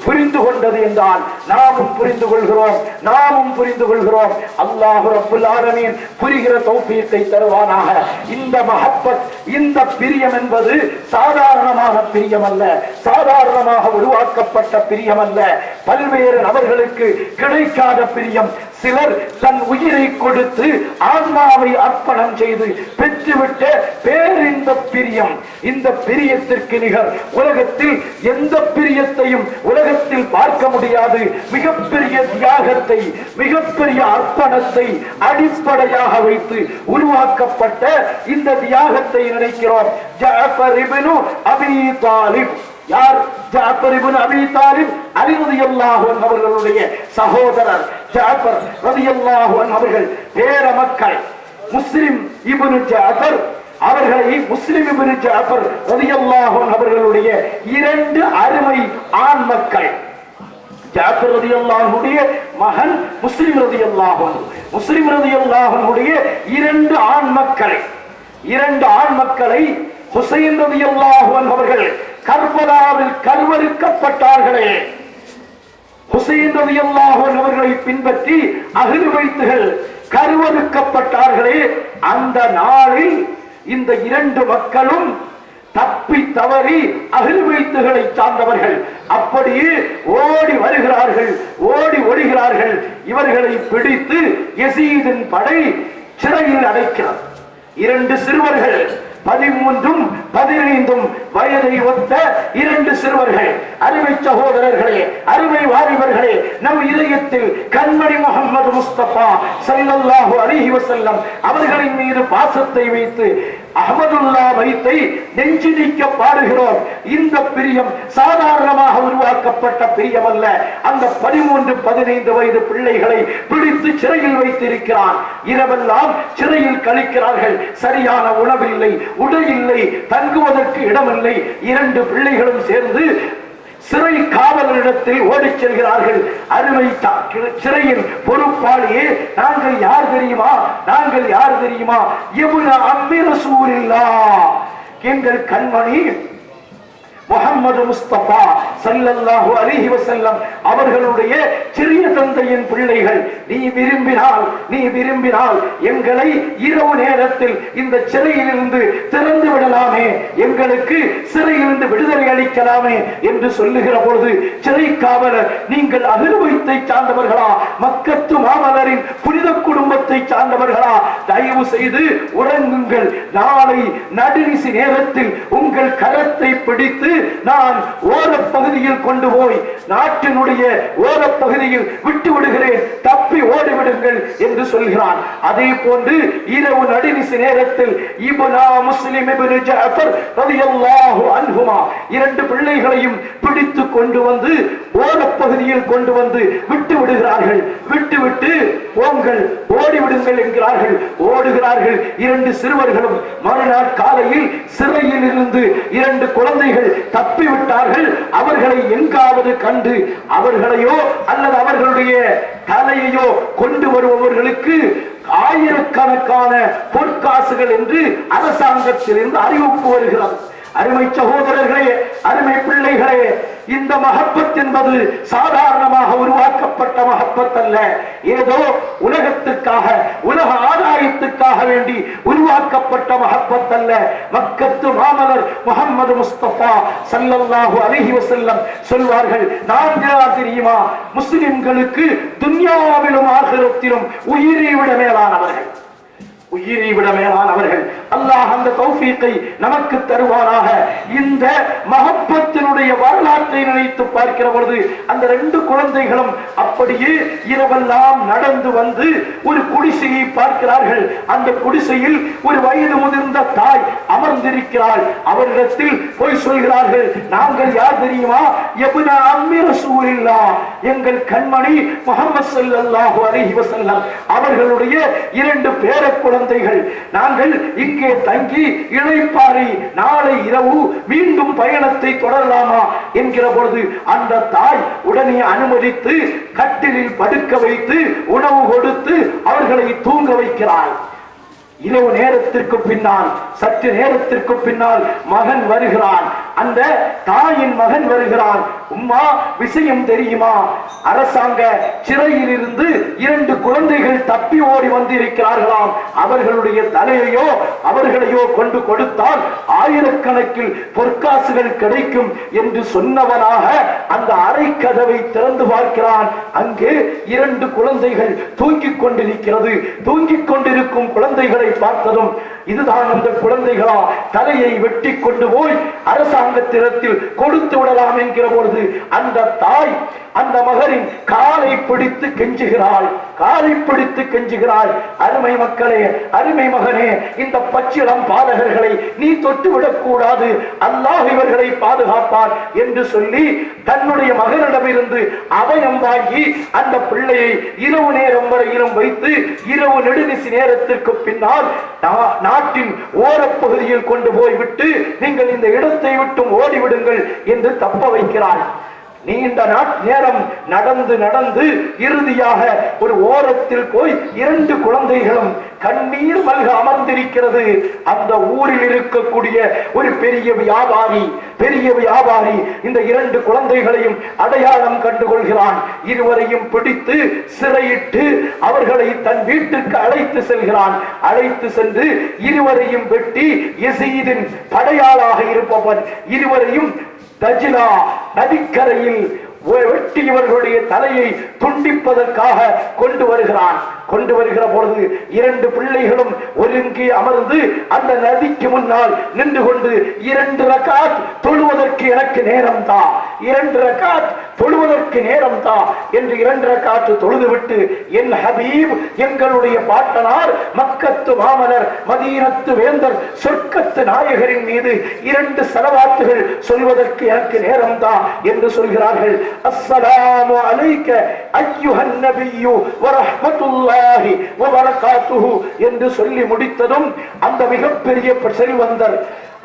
புரிந்து கொண்டது என்றால் நாமும் புரிந்து கொள்கிறோம், நாமும் புரிந்து கொள்கிறோம். அல்லாஹ் ரப்பல் ஆலமீன் புரிகிற தௌஃபீக்கை தருவானாக. இந்த மஹப்பத், இந்த பிரியம் என்பது சாதாரணமான பிரியம் அல்ல, சாதாரணமாக உருவாக்கப்பட்ட பிரியம் அல்ல, பல்வேறு நபர்களுக்கு கிடைக்காத பிரியம். சிலர் தன் உயிரை கொடுத்து ஆன்மாவை அர்ப்பணம் செய்து பெற்றுவிட்ட பேரின்ப பிரியம். இந்த பிரியத்திற்கு நிகர் உலகத்தில் எந்த பிரியத்தையும் உலகத்தில் பார்க்க முடியாது. மிகப்பெரிய தியாகத்தை, மிகப்பெரிய அர்ப்பணத்தை அடிப்படையாக வைத்து உருவாக்கப்பட்ட இந்த தியாகத்தை நினைக்கிறோம். ஜஅஃபர் இப்னு அபீ தாலிப். யார்? ஜஅஃபர் இப்னு அபீ தாலிப் அலி ரலியல்லாஹு அன்ஹு அவர்களுடைய சகோதரர். ஜஅஃபர் ரலியல்லாஹு அன்ஹு அவர்கள் பேர மக்கள். முஸ்லிம் இப்னு ஜஅஃபர் அவர்களை, முஸ்லிம் இப்னு ஜஅஃபர் ரலியல்லாஹு அன்ஹு அவர்களுடைய இரண்டு அருமை ஆண் மக்கள். ஜஅஃபர் ரலியல்லாஹு அன்ஹுடைய மகன் முஸ்லிம் ரலியல்லாஹு அன்ஹு, முஸ்லிம் ரலியல்லாஹு அன்ஹுடைய இரண்டு ஆண் மக்கள். இரண்டு ஆண் மக்களை ஹுசைன் ரலியல்லாஹு அன்ஹு அவர்கள் கர்பலாவில் கல்வறுக்கப்பட்டார்களே, ஹுசைன் ரலியல்லாஹு அன்ஹு அவர்களை பின்பற்றி அஹ்லு பைத்துகள் கருவறுக்கப்பட்டார்களே, அந்த நாளில் இந்த இரண்டு மக்களும் தப்பி தவறி அஹ்லு பைத்துகளை சார்ந்தவர்கள் அப்படியே ஓடி வருகிறார்கள், ஓடி ஒடுகிறார்கள். இவர்களை பிடித்து யசீதின் படை சிறையில் அடைக்கிறார். இரண்டு சிறுவர்கள் 13, 15 வயதை ஒத்த இரண்டு சிறுவர்கள். அருமை சகோதரர்களே, அருமை வாலிபர்களே, நம் இதயத்தில் கண்மணி முஹம்மது முஸ்தபா ஸல்லல்லாஹு அலைஹி வஸல்லம் அவர்களின் மீது பாசத்தை வைத்து அஹ்மதுல்லா வைத்தை நெஞ்சிடிக்க பாடுகிறோம். இந்த பிரியம் சாதாரணமாக உருவாக்கப்பட்ட பிரியம் அல்ல. அந்த 13-15 வயது பிள்ளைகளை பிடித்து சிறையில் வைத்திருக்கிறான். இரவெல்லாம் சிறையில் கழிக்கிறார்கள். சரியான உணவில்லை, உடை இல்லை, தங்குவதற்கு இடமில்லை. 2 பிள்ளைகளும் சேர்ந்து சிறை காவலரிடத்தில் ஓடிச் செல்கிறார்கள். அருமை சிறையின் பொறுப்பாளியே, நாங்கள் யார் தெரியுமா? நாங்கள் யார் தெரியுமா? இப்னு அம்மி ரசூலில்லாஹ், எங்கள் கண்மணி முஹம்மது முஸ்தபா ஸல்லல்லாஹு அலைஹி வஸல்லம் அவர்களுடைய சிறிய தந்தையின் பிள்ளைகள். நீ விரும்பினால் எங்களை இரவு நேரத்தில் இந்த சிறையிலிருந்து திறந்து விடலாமே, எங்களுக்கு சிறையிலிருந்து விடுதலை அளிக்கலாமே என்று சொல்லுகிற பொழுது, சிறை காவலர், நீங்கள் அஹ்லுபைத்தை சார்ந்தவர்களா? மக்கத்து மாமலரின் புனித குடும்பத்தை சார்ந்தவர்களா? தயவு செய்து உறங்குங்கள். நாளை நடுநிசி நேரத்தில் உங்கள் கரத்தை பிடித்து நான் ஓரப்பகுதியில் கொண்டு போய் நாட்டினுடைய ஓரப்பகுதியில் விட்டு விடுகிறேன், தப்பி ஓடிவிடுங்கள் என்று சொல்கிறான். அதே போன்று இரவு நடுநிசி நேரத்தில் இப்னா முஸ்லிம் இப்னு ஜஅஃபர் ரலியல்லாஹு அன்ஹுமா 2 பிள்ளைகளையும் பிடித்து கொண்டு வந்து ஓரப்பகுதியில் கொண்டு வந்து விட்டு விடுகிறார்கள். விட்டு போங்கள், ஓடிவிடுங்கள் என்கிறார்கள். ஓடுகிறார்கள். 2 சிறுவர்களும். மறுநாள் காலையில் சிறையில் இருந்து 2 குழந்தைகள் தப்பிவிட்டார்கள். அவர்களை எங்காவது கண்டு அவர்களையோ அல்லது அவர்களுடைய தலையையோ கொண்டு வருபவர்களுக்கு ஆயிரக்கணக்கான பொற்காசுகள் என்று அரசாங்கத்திலிருந்து அறிவிப்பு வருகிறது. அருமை சகோதரர்களே, அருமை பிள்ளைகளே, இந்த மஹப்பத் என்பது சாதாரணமாக உருவாக்கப்பட்ட மஹப்பத் அல்ல. ஏதோ உலகத்துக்காக, உலக ஆதாயத்துக்காக வேண்டி உருவாக்கப்பட்ட மஹப்பத் அல்ல. மக்கத்து மாமலர் முஹம்மது முஸ்தபா ஸல்லல்லாஹு அலைஹி வஸல்லம் சொல்வார்கள், நான் யார் தெரியுமா? முஸ்லிம்களுக்கு துன்யாவிலும் ஆகிரத்திலும் உயிரை விட மேலானவர்கள், உயிரை விட மேலானவர்கள். அல்லாஹ் அந்த தௌஃபீக்கை நமக்கு தருவானாக. இந்த மஹப்பத்தினுடைய வரலாற்றை நினைத்து பார்க்கிற பொழுது அந்த 2 குழந்தைகளும் அப்படியே இரவெல்லாம் நடந்து வந்து ஒரு குடிசையை பார்க்கிறார்கள். அந்த குடிசையில் ஒரு வயது முதிர்ந்த தாய் அமர்ந்திருக்கிறாள். அவரிடத்தில் போய் சொல்கிறார்கள், நாங்கள் யார் தெரியுமா? இப்னு அம்மி ரசூலில்லாஹ், எங்கள் கண்மணி முஹம்மது ஸல்லல்லாஹு அலைஹி வஸல்லம் அவர்களுடைய 2 பேர குழந்தைகள். நாங்கள் இங்கே தங்கி இளைப்பாறி நாளை இரவு மீண்டும் பயணத்தை தொடரலாமா என்கிற பொழுது அந்த தாய் உடனே அனுமதித்து கட்டிலில் படுக்க வைத்து உணவு கொடுத்து அவர்களை தூங்க வைக்கிறாள். இரவு நேரத்திற்கு பின்னால், சற்று நேரத்திற்கு பின்னால் மகன் வருகிறான். அந்த தாயின் மகன் வருகிறான். உம்மா, விஷயம் தெரியுமா? அரசாங்க சிறையில் இருந்து 2 குழந்தைகள் தப்பி ஓடி வந்திருக்கிறார்களாம். அவர்களுடைய தலையையோ அவர்களையோ கொண்டு கொடுத்தால் ஆயிரக்கணக்கில் பொற்காசுகள் கிடைக்கும் என்று சொன்னவனாக அந்த அறை கதவை திறந்து பார்க்கிறான். அங்கே 2 குழந்தைகள் தூங்கிக் கொண்டிருக்கிறது. தூங்கிக் கொண்டிருக்கும் குழந்தைகளை பார்த்ததும், இதுதான் அந்த குழந்தைகளா? தலையை வெட்டி கொண்டு போய் அரசாங்கத்திடத்தில் கொடுத்து விடலாம் என்கிற பொழுது அந்த தாய் அந்த மகரின் காலை பிடித்து கெஞ்சுகிறாள், காலை பிடித்து கெஞ்சுகிறாள். அருமை மக்களே, அருமை மகனே, இந்த பச்சிளம் பாலகர்களை நீ தொட்டுவிடக் கூடாது, அல்லாஹ் இவர்களை பாதுகாப்பார் என்று சொல்லி தன்னுடைய மகனிடமிருந்து அபயம் வாங்கி அந்த பிள்ளையை இரவு நேரம் வரையிலும் வைத்து இரவு நெடுநிசி நேரத்திற்கு பின்னால் நாட்டின் ஓரப்பகுதியில் கொண்டு போய் விட்டு நீங்கள் இந்த இடத்தை விட்டும் ஓடிவிடுங்கள் என்று தப்ப வைக்கிறாள். நீண்ட நேரம் நடந்து இறுதியாக ஒரு ஓரத்தில் போய் 2 குழந்தைகளும் கண்ணீர் மல்க அமர்ந்திருக்கிறது. அந்த ஊரில் இருக்கக்கூடிய ஒரு பெரிய வியாபாரி இந்த 2 குழந்தைகளையும் அடையாளம் கண்டுகொள்கிறான். இருவரையும் பிடித்து சிறையிட்டு அவர்களை தன் வீட்டுக்கு அழைத்து செல்கிறான். அழைத்து சென்று இருவரையும் வெட்டி யசீதின் படையாளாக இருப்பவன் இருவரையும் தஜ்லா நதிக்கரையில் வெட்டி இவர்களுடைய தலையை துண்டிப்பதற்காக கொண்டு வருகிற பொழுது இரண்டு பிள்ளைகளும் ஒருங்கி அமர்ந்து அந்த நதிக்கு முன்னால் நின்று கொண்டு 2 ரக்காத் தொழுவதற்கு எனக்கு நேரம் தா, 2 ரக்காத் தொழுவதற்கு நேரம் தா என்று 2 ரக்காத் தொழுதுவிட்டு, என் ஹபீப் எங்களுடைய பாட்டனார் மக்கத்து மாமலர் மதீனத்து வேந்தர் சொர்க்கத்து நாயகரின் மீது 2 ஸலவாத்துகள் சொல்வதற்கு எனக்கு நேரம் தா என்று சொல்கிறார்கள். அஸ்ஸலாமு அலைக்க அய்யுஹன் நபியு வ ரஹ்மத்துல்லாஹி வ பரகாத்துஹு என்று சொல்லி முடித்ததும் அந்த மிகப்பெரிய செல்வந்தர்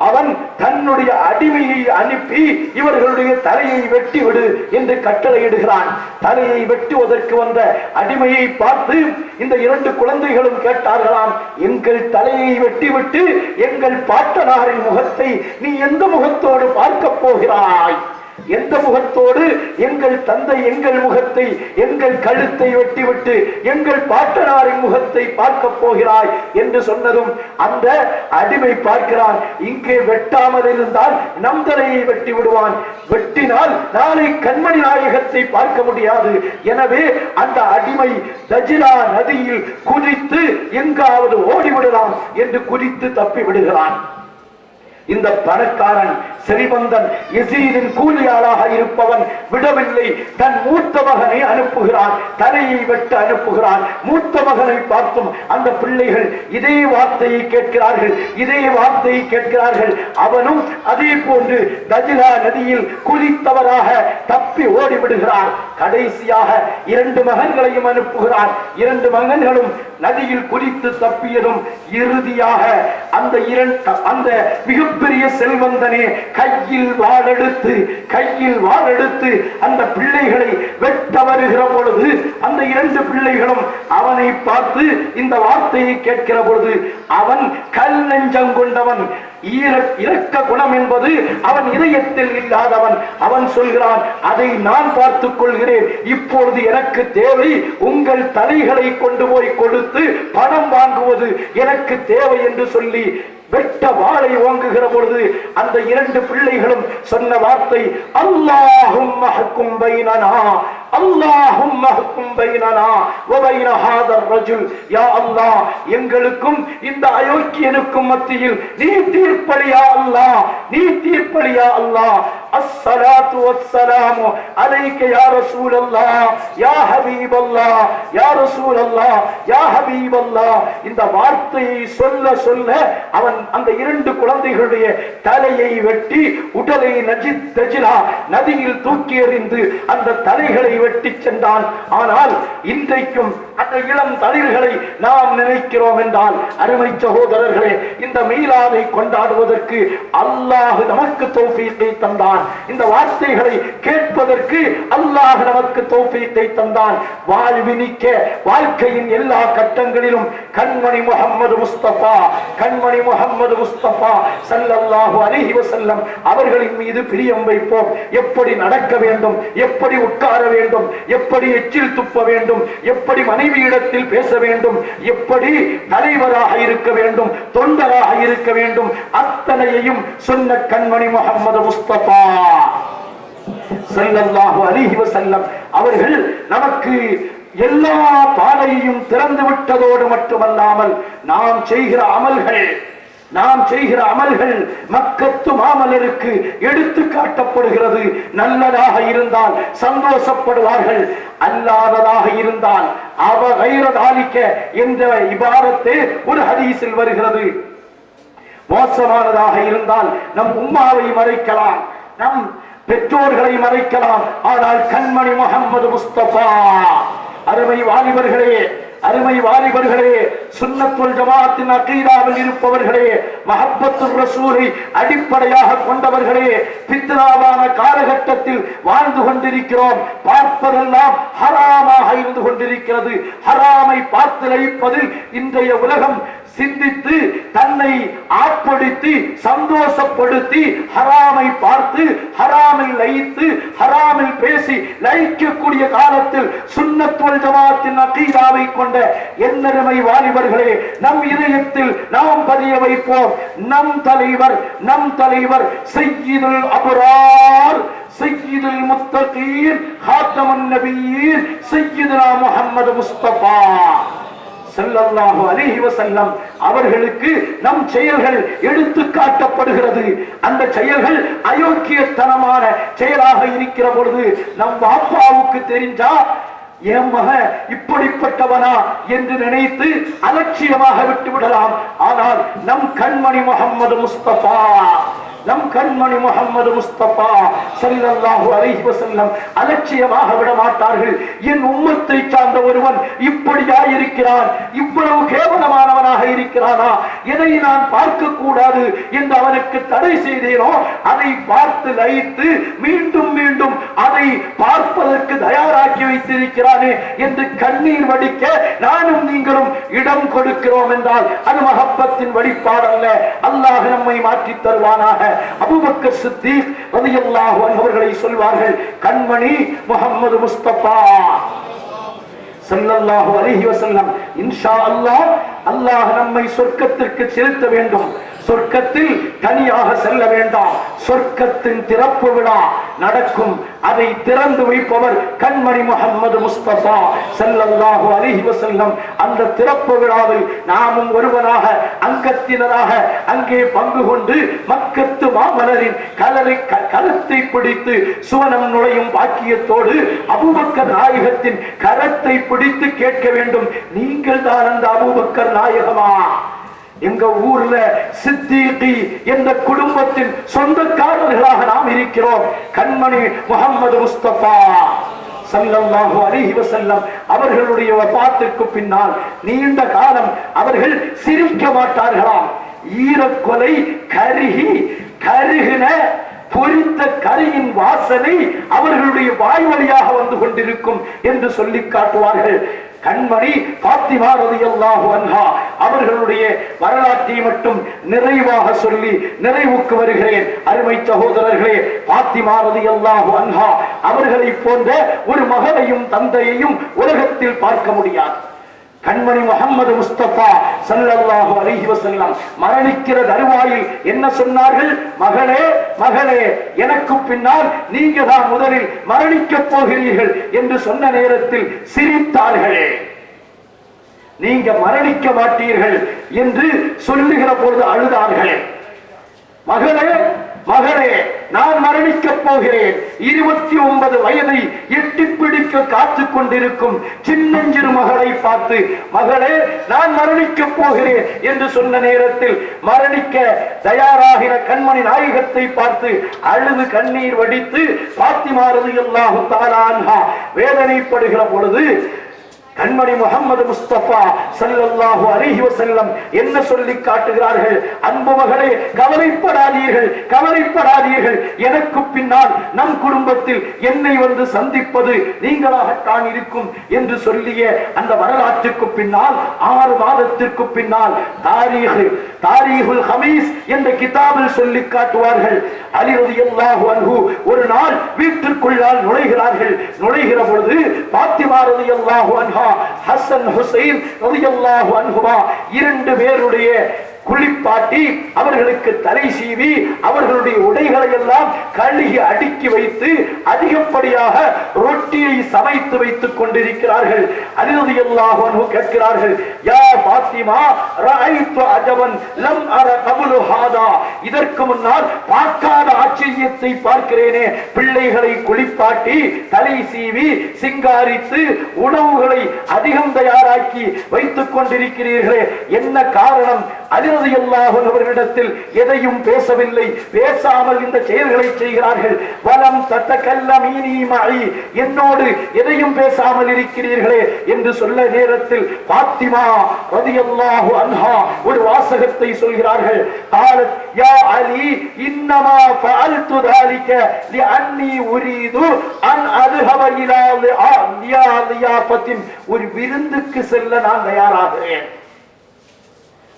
அவன் தன்னுடைய அடிமையை அனுப்பி இவர்களுடைய தலையை வெட்டிவிடு என்று கட்டளையிடுகிறான். தலையை வெட்டுவதற்கு வந்த அடிமையை பார்த்து இந்த 2 குழந்தைகளும் கேட்டார்களாம், எங்கள் தலையை வெட்டிவிட்டு எங்கள் பாட்டனாரின் முகத்தை நீ எந்த முகத்தோடு பார்க்க போகிறாய்? எந்த முகத்தோடு எங்கள் தந்தை எங்கள் முகத்தை, எங்கள் கழுத்தை வெட்டிவிட்டு எங்கள் பாட்டனாரின் முகத்தை பார்க்க போகிறாய் என்று சொன்னதும் அந்த அடிமை பார்க்கிறான், இங்கே வெட்டாமல் இருந்தால் நம் தலையை வெட்டி விடுவான், வெட்டினால் நாளை கண்மணி நாயகத்தை பார்க்க முடியாது. எனவே அந்த அடிமை தஜ்லா நதியில் குதித்து எங்காவது ஓடிவிடலாம் என்று குதித்து தப்பி விடுகிறான். இந்த பணக்காரன் செல்வந்தன் யசீதின் கூலியாளாக இருப்பவன் விடவில்லை, தன் மூத்த மகனை அனுப்புகிறான், தலையை வெட்ட அனுப்புகிறான். மூத்த மகனை பார்த்தும் அந்த பிள்ளைகள் இதே வார்த்தையை கேட்கிறார்கள். அவனும் அதே போன்று தஜ்லா நதியில் குதித்தவராக தப்பி ஓடிவிடுகிறார். கடைசியாக 2 மகன்களையும் அனுப்புகிறான். 2 மகன்களும் நதியில் குதித்து தப்பியதும் இறுதியாக அந்த மிகப்பெரிய செல்வந்தனே கையில் வாளெடுத்து அந்த பிள்ளைகளை வெட்ட வருகிற பொழுது அந்த 2 பிள்ளைகளும் அவனை பார்த்து இந்த வார்த்தையை கேட்கிற பொழுது அவன் கல் நெஞ்சம் கொண்டவன், இரக்க குணம் என்பது அவன் இதயத்தில் இல்லாதவன். அவன் சொல்கிறான், அதை நான் பார்த்துக் கொள்கிறேன், இப்பொழுது எனக்கு தேவை உங்கள் தலைகளை கொண்டு போய் கொடுத்து பணம் வாங்குவது எனக்கு தேவை என்று சொல்லி வெட்ட வாளை ஓங்குகிற பொழுது அந்த 2 பிள்ளைகளும் சொன்ன வார்த்தை, அல்லாஹும்ம ஹக்கும் பைனனா, அல்லாஹும்ம ஹக்கும் பைனனா வ பைன ஹாதர் ரஜுல். யா அல்லாஹ், எங்களுக்கும் இந்த அயோக்கியனுக்கும் மத்தியில் நீ தீர்ப்பளியா அல்லாஹ், நீ தீர்ப்பளியா அல்லாஹ். அஸ்ஸலாத்து வஸ்ஸலாமு அலைக்க யா ரசூலல்லாஹ் யா ஹபீபல்லாஹ், யா ரசூலல்லாஹ் யா ஹபீபல்லாஹ். இந்த வார்த்தையை சொல்ல சொல்ல அவன் அந்த 2 குழந்தைகளுடைய தலையை வெட்டி உடலை தஜ்லா நதியில் தூக்கி எறிந்து அந்த தலைகளை வெட்டி சென்றான். ஆனால் இன்றைக்கும் அந்த இளம் தளிர்களை நாம் நினைக்கிறோம் என்றால், அருமை சகோதரர்களே, இந்த மீலாதை கொண்டாடுவதற்கு அல்லாஹ் நமக்கு தௌஃபீக்கை தந்தான். இந்த வார்த்தைகளை கேட்பதற்கு அல்லாஹ் நமக்கு தௌஃபீக்கை தந்தான். வாழ்வினிக்க வாழ்க்கையின் எல்லா கட்டங்களிலும் கண்மணி முஹம்மது முஸ்தபா ஸல்லல்லாஹு அலைஹி வஸல்லம் அவர்களின் மீது பிரியம் வைப்போம். எப்படி நடக்க வேண்டும், எப்படி உட்கார வேண்டும், எப்படி எச்சில் துப்ப வேண்டும், எப்படி மனைவியிடத்தில் பேச வேண்டும், எப்படி தலைவராக இருக்க வேண்டும், தொண்டராக இருக்க வேண்டும், அத்தனையையும் சொன்ன கண்மணி முஹம்மது முஸ்தபா ஸல்லல்லாஹு அலைஹி வஸல்லம் அவர்கள் நமக்கு எல்லா பாதையையும் திறந்து விட்டதோடு மட்டுமல்லாமல் நாம் செய்கிற அமல்கள் மக்கத்து மாமலருக்கு எடுத்து காட்டப்படுகிறது. நல்லதாக இருந்தால் சந்தோஷப்படுவார்கள், அல்லாததாக இருந்தால் அவ கைரதாலிக்க என்ற இபாரத்தே ஒரு ஹதீஸில் வருகிறது. மோசமானதாக இருந்தால் நம் உம்மாவை மறைக்கலாம், நம் பெற்றோர்களை மறைக்கலாம், ஆனால் கண்மணி முஹம்மது முஸ்தபா, அருமை வாலிபர்களே, சுன்னத்துல் ஜமாஅத்தின் அகீதாவில் இருப்பவர்களே, மஹப்பத்துர் ரசூலை அடிப்படையாக கொண்டவர்களே, ஃபித்னாவான காலகட்டத்தில் வாழ்ந்து கொண்டிருக்கிறோம். பார்ப்பதெல்லாம் ஹராமாக இருந்து கொண்டிருக்கிறது. ஹராமை பார்த்து லயிப்பதில் இன்றைய உலகம் சிந்தித்து தன்னை ஆட்படுத்தி சந்தோஷப்படுத்தி ஹராமை பார்த்து ஹராமில் லயித்து ஹராமில் பேசி லயிக்கக்கூடிய காலத்தில் சுன்னத்துல் ஜமாஅத்தின் அகீதாவை கொண்ட என்னருமை வாலிபர்களே, நம் இதயத்தில் நாம் பதிய வைப்போம். நம் தலைவர் சய்யிதுல் அப்ரார், சய்யிதுல் முத்தகீன், ஹாத்தமுன் நபியீன், சய்யிதுனா முஹம்மது முஸ்தபா ஸல்லல்லாஹு அலைஹி வஸல்லம் அவர்களுக்கு நம் செயல்கள் எடுத்து காட்டப்படுகிறது. அந்த செயல்கள் அயோக்கியத்தனமான செயலாக இருக்கிற பொழுது நம் பாப்பாவுக்கு தெரிஞ்சா என் மகன் இப்படிப்பட்டவனா என்று நினைத்து அலட்சியமாக விட்டு விடலாம். ஆனால் நம் கண்மணி முஹம்மது முஸ்தபா ஸல்லல்லாஹு அலைஹி வஸல்லம் அலட்சியமாக விட மாட்டார்கள். என் உம்மத்தை சார்ந்த ஒருவன் இப்படியா இருக்கிறான், இவ்வளவு கேவலமானவனாக இருக்கிறானா, எதை நான் பார்க்க கூடாது என்று அவனுக்கு தடை செய்தேனோ அதை பார்த்து லயித்து மீண்டும் மீண்டும் அதை பார்ப்பதற்கு தயாராக்கி வைத்திருக்கிறானே என்று கண்ணீர் வடிக்க நானும் நீங்களும் இடம் கொடுக்கிறோம் என்றால் அது மஹப்பத்தின் வெளிப்பாடல்ல. அல்லாஹ் நம்மை மாற்றி தருவானாக. அபூபக்கர் சித்தீக் ரலியல்லாஹு அன்ஹு அவர்களை சொல்வார்கள், கண்மணி முஹம்மது முஸ்தபா ஸல்லல்லாஹு அலைஹி வஸல்லம் இன்ஷா அல்லாஹ் அல்லாஹ் நம்மை சொர்க்கத்திற்கு செலுத்த வேண்டும். சொர்க்கத்தில் தனியாக செல்ல வேண்டாம். சொர்க்கத்தின் திறப்பு விழா நடக்கும். அதை திறந்து வைப்பவர் கண்மணி முஹம்மது முஸ்தபா ஸல்லல்லாஹு அலைஹி வஸல்லம். அந்த திறப்பு விழாவில் நாமும் ஒருவனாக அங்கத்தினராக அங்கே பங்கு கொண்டு மக்கத்து மாமலரின் கரத்தை பிடித்து சுவனம் நுழையும் பாக்கியத்தோடு அபூபக்கர் நாயகத்தின் கரத்தை பிடித்து கேட்க வேண்டும், நீங்கள் தான் அந்த அபூபக்கர் நாயகமா? எங்க ஊர்ல சித்திகி என்ற குடும்பத்தின் சொந்தக்காரர்களாக நாம் இருக்கிறோம். கண்மணி முஹம்மது முஸ்தபா ஸல்லல்லாஹு அலைஹி வஸல்லம் அவர்களுடைய வஃபாத்திற்கு பின்னால் நீண்ட காலம் அவர்கள் சிரிக்க மாட்டார்களாம். ஈரக்கொலை கருகின பொரித்த கரியின் வாசனை அவர்களுடைய வாய் வழியாக வந்து கொண்டிருக்கும் என்று சொல்லி காட்டுவார்கள். கண்மணி பாத்திமா ரலியல்லாஹு அன்ஹா அவர்களுடைய வரலாற்றை மட்டும் நிறைவாக சொல்லி நிறைவுக்கு வருகிறேன். அருமை சகோதரர்களே, பாத்திமா ரலியல்லாஹு அன்ஹா அவர்களை போன்ற ஒரு மகனையும் தந்தையையும் உலகத்தில் பார்க்க முடியாது. கண்மணி முஹம்மது முஸ்தபா ஸல்லல்லாஹு அலைஹி வஸல்லம் மரணிக்கிற தருவாயில் என்ன சொன்னார்கள்? மகளே எனக்கு பின்னால் நீங்க தான் முதலில் மரணிக்க போகிறீர்கள் என்று சொன்ன நேரத்தில் சிரித்தார்களே. நீங்க மரணிக்க மாட்டீர்கள் என்று சொல்லுகிற பொழுது அழுதார்களே. மகளே நான் மரணிக்க போகிறேன். 29 வயதை எட்டி பிடிக்க காத்துக் கொண்டிருக்கும் சின்னஞ்சிறு மகளை பார்த்து மகளே நான் மரணிக்க போகிறேன் என்று சொன்ன நேரத்தில் மரணிக்க தயாராகிற கண்மணி நாயகத்தை பார்த்து அழுது கண்ணீர் வடித்து பாத்திமா ரலியல்லாஹு தஆலா அன்ஹா வேதனைப்படுகிற பொழுது கண்மணி முஹம்மது முஸ்தபா ஸல்லல்லாஹு அலைஹி வஸல்லம் என்ன சொல்லி காட்டுகிறார்கள்? அன்பு மகளே கவலைப்படாதீர்கள். எனக்கு பின்னால் நம் குடும்பத்தில் என்னை வந்து சந்திப்பது நீங்களாகத்தான் இருக்கும் என்று சொல்லிய அந்த வரலாற்றுக்கு பின்னால் 6 மாதத்திற்கு பின்னால் தாரீகுல் ஹமீஸ் என்ற கிதாபில் சொல்லி காட்டுவார்கள். அலி ரலியல்லாஹு அன்ஹு ஒரு நாள் வீட்டிற்குள்ளால் நுழைகிற பொழுது பாத்திமா ரலியல்லாஹு அன்ஹா ஹசன் ஹுசைன் ரலியல்லாஹு அன்ஹுமா 2 பேருடைய குளிப்பாட்டி அவர்களுக்கு தலை சீவி அவர்களுடைய உடைகளை எல்லாம் கழுகி அடுக்கி வைத்து அதிகப்படியாக ரொட்டியை சமைத்து வைத்துக் கொண்டிருக்கிறார்கள். அலி ரலியல்லாஹு அன்ஹு கேட்கிறார்கள், யா பாத்திமா ரஅய்து அஜபன் லம் அர கப்லு ஹாதா, இதற்கு முன்னால் பார்க்காத ஆச்சரியத்தை பார்க்கிறேனே. பிள்ளைகளை குளிப்பாட்டி தலை சீவி சிங்காரித்து உணவுகளை அதிகம் தயாராக்கி வைத்துக் கொண்டிருக்கிறீர்களே, என்ன காரணம்? அலி ரலியல்லாஹு அன்ஹு அவர்களிடத்தில் எதையும் பேசவில்லை. பேசாமல் இந்த செயல்களை செய்கிறார்கள். வலம் தத்தகல்லமீனி மஇ, என்னோடு எதையும் பேசாமல் இருக்கிறீர்களே என்று சொல்ல நேரத்தில் பாத்திமா ரலியல்லாஹு அன்ஹா ஒரு வாசகத்தை சொல்கிறார்கள். قالت يا علي انما فعلت ذلك لاني اريد ان اذهب الى ضيافه, ஒரு விருந்துக்கு செல்ல நான் தயாராகிறேன்.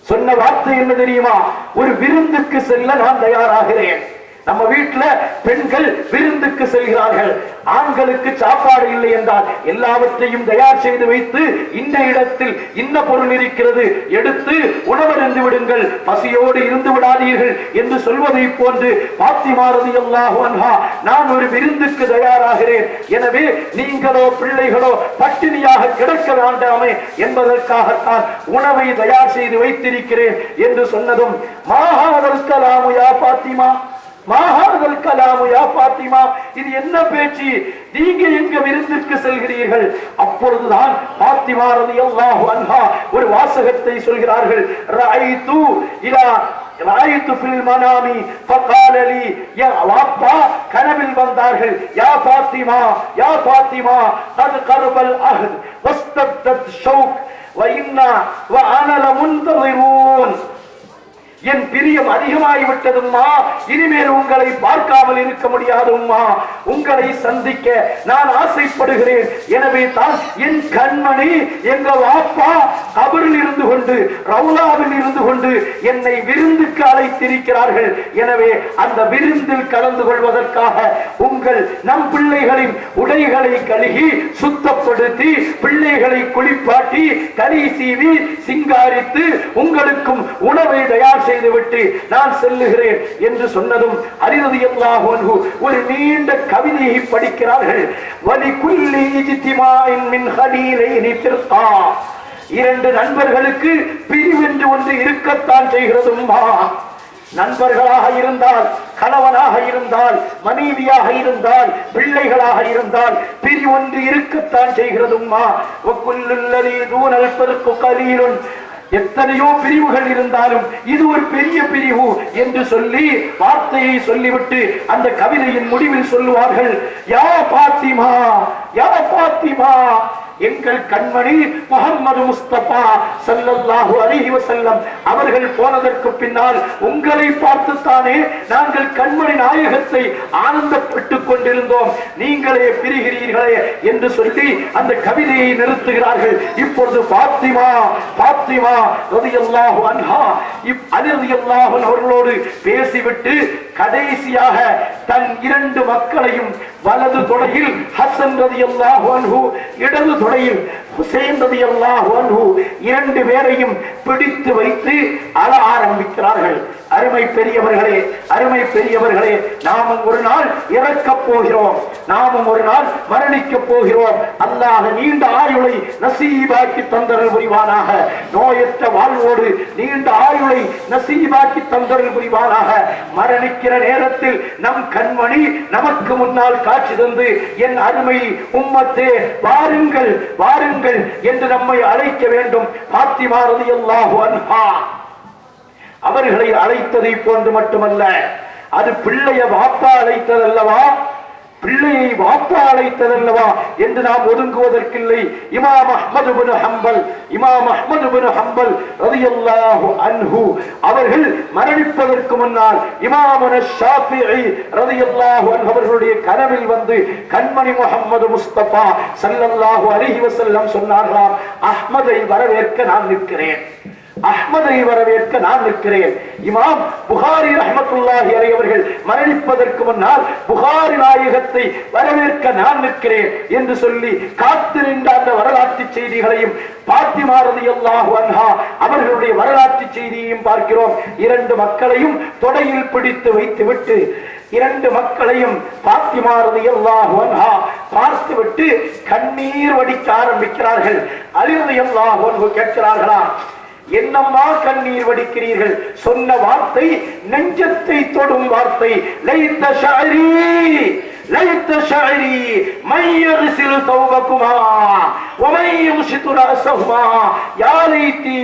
சொன்ன வார்த்தை என்ன தெரியுமா? ஒரு விருந்துக்கு செல்ல நான் தயாராகிறேன். நம்ம வீட்டுல பெண்கள் விருந்துக்கு செல்கிறார்கள், ஆண்களுக்கு சாப்பாடு இல்லை என்றால் எல்லாவற்றையும் தயார் செய்து வைத்து இந்த இடத்தில் இன்ன பொருள் இருக்கிறது எடுத்து உணவருந்து விடுங்கள், பசியோடு இருந்து விடாதீர்கள் என்று சொல்வதை போன்று பாத்திமா ரலியல்லாஹு அன்ஹா நான் ஒரு விருந்துக்கு தயாராகிறேன், எனவே நீங்களோ பிள்ளைகளோ பட்டினியாக கிடக்க வேண்டாமே என்பதற்காகத்தான் உணவை தயார் செய்து வைத்திருக்கிறேன் என்று சொன்னதும் மாஹாதல் கலாமு யா பாத்திமா, மாஹாதல் கலாமு யா பாத்திமா, இது என்ன பேச்சு, நீங்க எங்க விருந்திற்கு செல்கிறீர்கள்? அப்பொழுதுதான் பாத்திமா ரலியல்லாஹு அன்ஹா ஒரு வாசகத்தை சொல்கிறார்கள். ரஅய்து இலா ரஅய்து ஃபில் மனாமி ஃபகால லி, யா வாப்பா கனவில் வந்தார்கள், யா பாத்திமா யா பாத்திமா கத் கர்பல் அஹ்த் வஸ்தத் ஷௌக் வ இன்னா வ அனா லமுன்தரிரூன், என் பிரியம் அதிகமாகிவிட்டதும்மா, இனிமேல் உங்களை பார்க்காமல் இருக்க முடியாதும்மா, உங்களை சந்திக்க நான் ஆசைப்படுகிறேன், எனவே தான் என் கண்மணி எங்க வாப்பா கபரில் இருந்து கொண்டு ரவுலாவில் இருந்து கொண்டு என்னை விருந்துக்கு அழைத்திருக்கிறார்கள், எனவே அந்த விருந்தில் கலந்து கொள்வதற்காக உங்கள் நம் பிள்ளைகளின் உடைகளை கழுகி சுத்தப்படுத்தி பிள்ளைகளை குளிப்பாட்டி கறி சீவி சிங்காரித்து உங்களுக்கும் உணவை தயார் செய்துவிட்டு நான் செல்லுகிறேன் என்று சொன்னதும் அலி ரலியல்லாஹு அன்ஹு ஒரு நீண்ட கவிதையை படிக்கிறார்கள். வலிகுல்லி இஜ்திமாஇன் மின் ஹலீலைனி ஃபிர்கா, இரண்டு நண்பர்களுக்கு பிரிவென்று ஒன்று இருக்கத்தான் செய்கிறதும்மா, நண்பர்களாக இருந்தால், கணவனாக இருந்தால், மனைவியாக இருந்தால், பிள்ளைகளாக இருந்தால் பிரிவொன்று இருக்கத்தான் செய்கிறதும்மா. வக்குல்லுல்லதி தூனல் ஃபிர்கு கலீலுன், எத்தனையோ பிரிவுகள் இருந்தாலும் இது ஒரு பெரிய பிரிவு என்று சொல்லி வார்த்தையை சொல்லிவிட்டு அந்த கவிதையின் முடிவில் சொல்லுவார்கள், யா பாத்திமா யா பாத்திமா, எங்கள் கண்மணி முஹம்மது முஸ்தபா ஸல்லல்லாஹு அலைஹி வஸல்லம் அவர்கள் போனதற்கு பின்னால் உங்களை பார்த்துத்தானே நாங்கள் கண்மணி நாயகத்தை ஆனந்தப்பட்டுக் கொண்டிருந்தோம், நீங்களே பிரிகிறீர்களே என்று சொல்லி அந்த கவிதையை நிறுத்துகிறார்கள். இப்பொழுது பாத்திமா பாத்திமா ரலியல்லாஹு அன்ஹா அலி ரலியல்லாஹு அன்ஹு அவர்களோடு பேசிவிட்டு கடைசியாக தன் இரண்டு மக்களையும் வலது தொடையில் ஹசன் ரலியல்லாஹு அன்ஹு, இடது தொடையில் ஹுசைன் ரலியல்லாஹு அன்ஹு, இரண்டு பேரையும் பிடித்து வைத்து அழ ஆரம்பிக்கிறார்கள். அருமை பெரியவர்களே, அருமை பெரியவர்களே, நாமும் ஒரு நாள் இறக்கப் போகிறோம், நாமும் ஒரு நாள் மரணிக்கப் போகிறோம். அல்லாஹ் நீண்ட ஆயுளை நசீபாக்கி தந்தருள் புரிவானாக, நோயற்ற வாழ்வோடு நீண்ட ஆயுளை நசீபாக்கி தந்தருள் புரிவானாக. மரணிக்கிற நேரத்தில் நம் கண்மணி நமக்கு முன்னால் காட்சி தந்து என் அருமை உம்மத்தே வாருங்கள் வாருங்கள் என்று நம்மை அழைக்க வேண்டும். பாத்திமா ரலியல்லாஹு அன்ஹா அவர்களை அழைத்ததை போன்று மட்டுமல்ல, அது பிள்ளைய வாப்பா அழைத்ததல்லவா, பிள்ளையை வாப்பா அழைத்ததல்லவா என்று நாம் ஒதுங்குவதற்கில்லை. இமாம் அஹ்மது இப்னு ஹம்பல், இமாம் அஹ்மது இப்னு ஹம்பல் ரலியல்லாஹு அன்ஹு அவர்கள் மரணிப்பதற்கு முன்னால் இமாமுன ஷாஃபிஈ ரலியல்லாஹு அன்ஹு அவர்களுடைய கனவில் வந்து கண்மணி முஹம்மது முஸ்தபா ஸல்லல்லாஹு அலைஹி வஸல்லம் சொன்னார்களாம், அஹ்மதை வரவேற்க நான் நிற்கிறேன், அஹ்மதை வரவேற்க நான் நிற்கிறேன். இமாம் புகாரி ரஹ்மத்துல்லாஹி அலைஹி அவர்கள் மரணிப்பதற்கு முன்னால் புகாரி நாயகத்தை வரவேற்க நான் நிற்கிறேன் என்று சொல்லி காத்து நின்ற அந்த வரலாற்று செய்திகளையும் பாத்திமா ரலியல்லாஹு அன்ஹா அவர்களுடைய வரலாற்று செய்தியையும் பார்க்கிறோம். இரண்டு மக்களையும் தொடையில் பிடித்து வைத்துவிட்டு இரண்டு மக்களையும் பாத்திமா ரலியல்லாஹு அன்ஹா பார்த்துவிட்டு கண்ணீர் வடிக்க ஆரம்பிக்கிறார்கள். அலி ரலியல்லாஹு அன்ஹு கேட்கிறார்களா, என்னம்மா கண்ணீர் வடிக்கிறீர்கள்? சொன்ன வார்த்தை நெஞ்சத்தை தொடும் வார்த்தை, லைத்த ஷஅரி லைத்த ஷஅரி மை யக்ஸில் தௌபகுமா வ மை யம்ஷிது ரஸஹுமா, யா லைத்தி,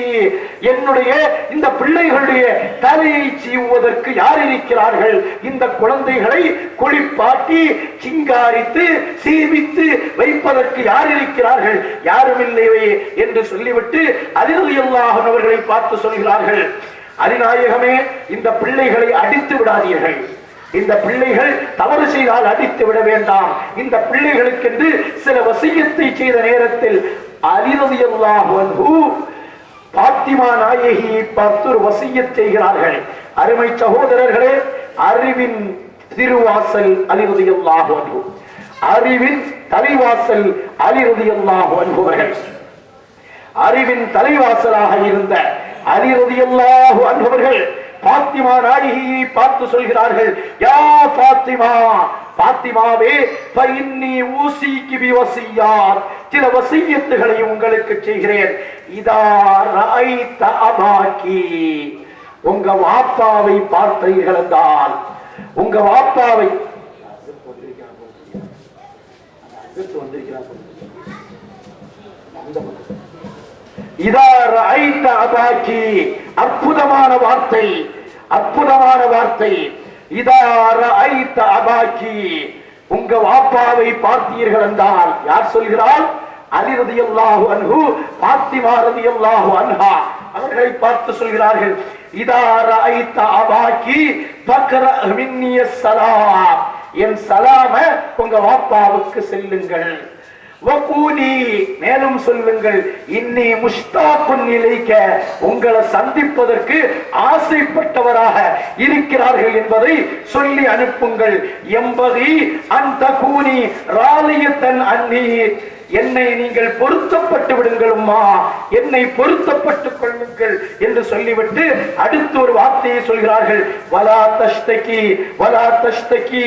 என்னுடைய இந்த பிள்ளைகளுடைய தலையை சீவுவதற்கு யார் இருக்கிறார்கள்? இந்த குழந்தைகளை குளிப்பாட்டி சிங்காரித்து சீவித்து வைப்பதற்கு யார் இருக்கிறார்கள்? யாரும் இல்லையே என்று சொல்லிவிட்டு அலி ரலியல்லாஹு அன்ஹு அவர்களை பார்த்து சொல்கிறார்கள், அலிநாயகமே, இந்த பிள்ளைகளை அடித்து விடாதீர்கள், இந்த பிள்ளைகள் தவறு செய்தால் அடித்து விட வேண்டாம், இந்த பிள்ளைகளுக்கென்று சில வசியத்தை செய்த நேரத்தில் அலி ரலியல்லாஹு அன்ஹு பாத்திமா நாயகியை பார்த்து ஒரு வசியத் செய்கிறார்கள். அருமை சகோதரர்களே, அறிவின் திருவாசல் அலி ரலியல்லாஹு அன்ஹு. அறிவின் தலைவாசல் அலி ரலியல்லாஹு அன்ஹு அவர்கள். அறிவின் தலைவாசலாக இருந்த அலி ரலியல்லாஹு அன்ஹு அவர்கள் பாத்திமா நாயகியை பார்த்து சொல்கிறார்கள், யா பாத்திமா, பாத்திமாவே, ஃபஇன்னி ஊசிகி பிவசியாத், சில வசியத்துகளை உங்களுக்கு செய்கிறேன். இதா ரஅய்த அபாக்கி, உங்க வாப்பாவை பார்த்தீர்கள் என்றால், உங்க வாப்பாவை அற்புதமான வார்த்தை, அற்புதமான வார்த்தை. உங்க வாப்பாவை பார்த்தீர்கள் என்றால், யார் சொல்கிறார்? அலி ரலியல்லாஹு அன்ஹு பாத்திமா ரலியல்லாஹு அன்ஹா அவர்களை பார்த்து சொல்கிறார்கள், இதா ரஅய்த அபாக்கி ஃபக்ர மின்னி ஸலாம், என் சலாம உங்க வாப்பாவுக்கு செல்லுங்கள். வகூலி, மேலும் சொல்லுங்கள், இன்னி முஷ்தாகுன் இலைக்க, உங்களை சந்திப்பதற்கு ஆசைப்பட்டவராக இருக்கிறார்கள் என்பதை சொல்லி அனுப்புங்கள். எம்பதி அந்த கூனி ராலியத்தன் அன்னி, என்னை நீங்கள் பொருத்தப்பட்டு விடுங்களும்மா, என்னை பொருத்தப்பட்டுக் கொள்ளுங்கள் என்று சொல்லிவிட்டு அடுத்து ஒரு வார்த்தையை சொல்கிறார்கள், வலா தஷ்தகி வலா தஷ்தகி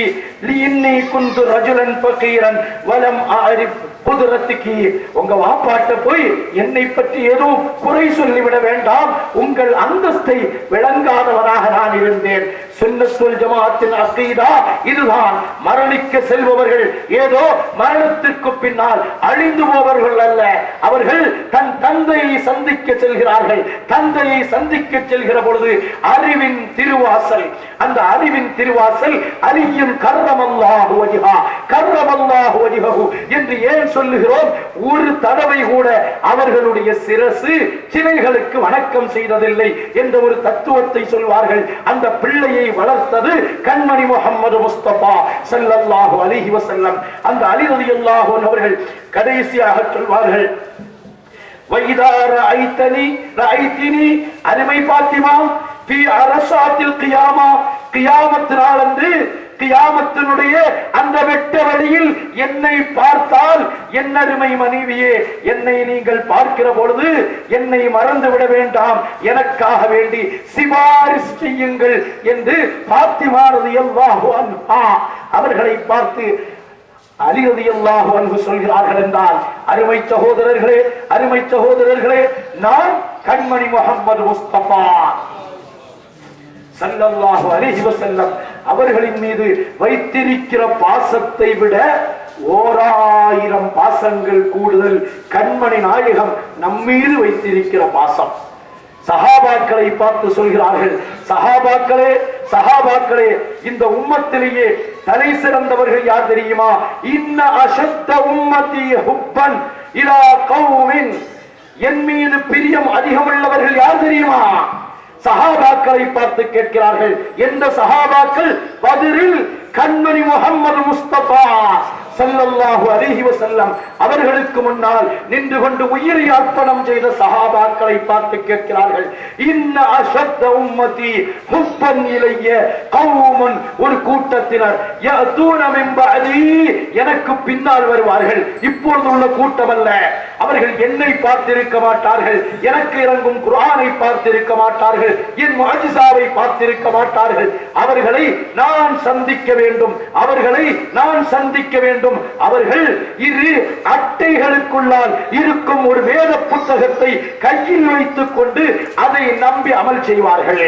லின்னி குந்து ரஜுலன் ஃபகீரன் வலம் அரிஃப் குதுரத்துக்கு, உங்க வாப்பாட்ட போய் என்னை பற்றி ஏதோ குறை சொல்லிவிட வேண்டாம், உங்கள் அந்தஸ்தை விளங்காதவராக நான் இருந்தேன். சுன்னத்துல் ஜமாஅத்தின் அகீதா இதுதான். மரணிக்க செல்பவர்கள் ஏதோ மரணத்திற்கு பின்னால் அழிந்து போவர்கள் அல்ல, அவர்கள் தன் தந்தையை சந்திக்க செல்கிறார்கள். தந்தையை சந்திக்க செல்கிற பொழுது அறிவின் திருவாசல், அந்த அறிவின் திருவாசல் அலியின் கர்ரமல்லாஹு வஜ்ஹா, கர்ரமல்லாஹு வஜ்ஹஹு என்று ஏன் சொல்லுகிறோம்? ஒரு தடவை கூட அவர்களுடைய சிரசு சிலைகளுக்கு வணக்கம் செய்ததில்லை என்ற ஒரு தத்துவத்தை சொல்வார்கள். அந்த பிள்ளையை வளர்த்தது கண்மணி முஹம்மது முஸ்தபா ஸல்லல்லாஹு அலைஹி வஸல்லம். அந்த அலி ரலியல்லாஹு அன்ஹு அவர்கள் கடைசியாக சொல்வார்கள், வைதா ரஅய்தனி ரஅய்தினி, அருமை பாத்திமா, ஃபீ அரசாத்தில் கியாமா, கியாமத் நாளன்று, கியாமத்தினுடைய அந்த வெட்ட வழியில் என்னை பார்த்தால், என் அருமை மனைவியே, என்னை நீங்கள் பார்க்கிற பொழுது என்னை மறந்து விட வேண்டாம், எனக்காக வேண்டி சிபாரிசு செய்யுங்கள் என்று பாத்திமா ரலியல்லாஹு அன்ஹா அவர்களை பார்த்து அலி ரலியல்லாஹு அன்ஹு சொல்கிறார்கள் என்றால், அருமை சகோதரர்களே, அருமை சகோதரர்களே, நான் கண்மணி முஹம்மது முஸ்தபா ஸல்லல்லாஹு அலைஹி வஸல்லம் அவர்களின் மீது வைத்திருக்கிற பாசத்தை விட 1000 பாசங்கள் கூடுதல் கண்மணி நாயகம் நம்மீது வைத்திருக்கிற பாசம். சஹாபாக்களை பார்த்து சொல்கிறார்கள், சஹாபாக்களே, சஹாபாக்களே, இந்த உம்மத்திலேயே தலை சிறந்தவர்கள் யார் தெரியுமா? இன்ன அஷத்த உம்மதி ஹுப்பன் இலா கௌமின், என் மீது பிரியம் அதிகமுள்ளவர்கள் யார் தெரியுமா? சஹாபாக்களை பார்த்து கேட்கிறார்கள். எந்த சஹாபாக்கள்? பதிரில் கண்மணி முஹம்மது முஸ்தபா ஸல்லல்லாஹு அலைஹி வஸல்லம் அவர்களுக்கு முன்னால் நின்று கொண்டு உயிரை அர்ப்பணம் செய்த சஹாபாக்களை பார்த்து கேட்கிறார்கள், இன்ன அஷத்த உம்மதி ஹுப்பன் இலைய கௌமுன், ஒரு கூட்டத்தினர், யஅதூன மின் பஅதி, எனக்கு பின்னால் வருவார்கள். இப்பொழுது உள்ள கூட்டம் அல்ல. அவர்கள் என்னை பார்த்திருக்க மாட்டார்கள், எனக்கு இறங்கும் குர்ஆனை பார்த்திருக்க மாட்டார்கள், என் முஅஜிஸாவை பார்த்திருக்க மாட்டார்கள். அவர்களை நான் சந்திக்க வேண்டும், அவர்களை நான் சந்திக்க வேண்டும். அவர்கள் இரு அட்டைகளுக்குள்ளால் இருக்கும் ஒரு வேத புத்தகத்தை கையில் வைத்துக் கொண்டு அதை நம்பி அமல் செய்வார்கள்.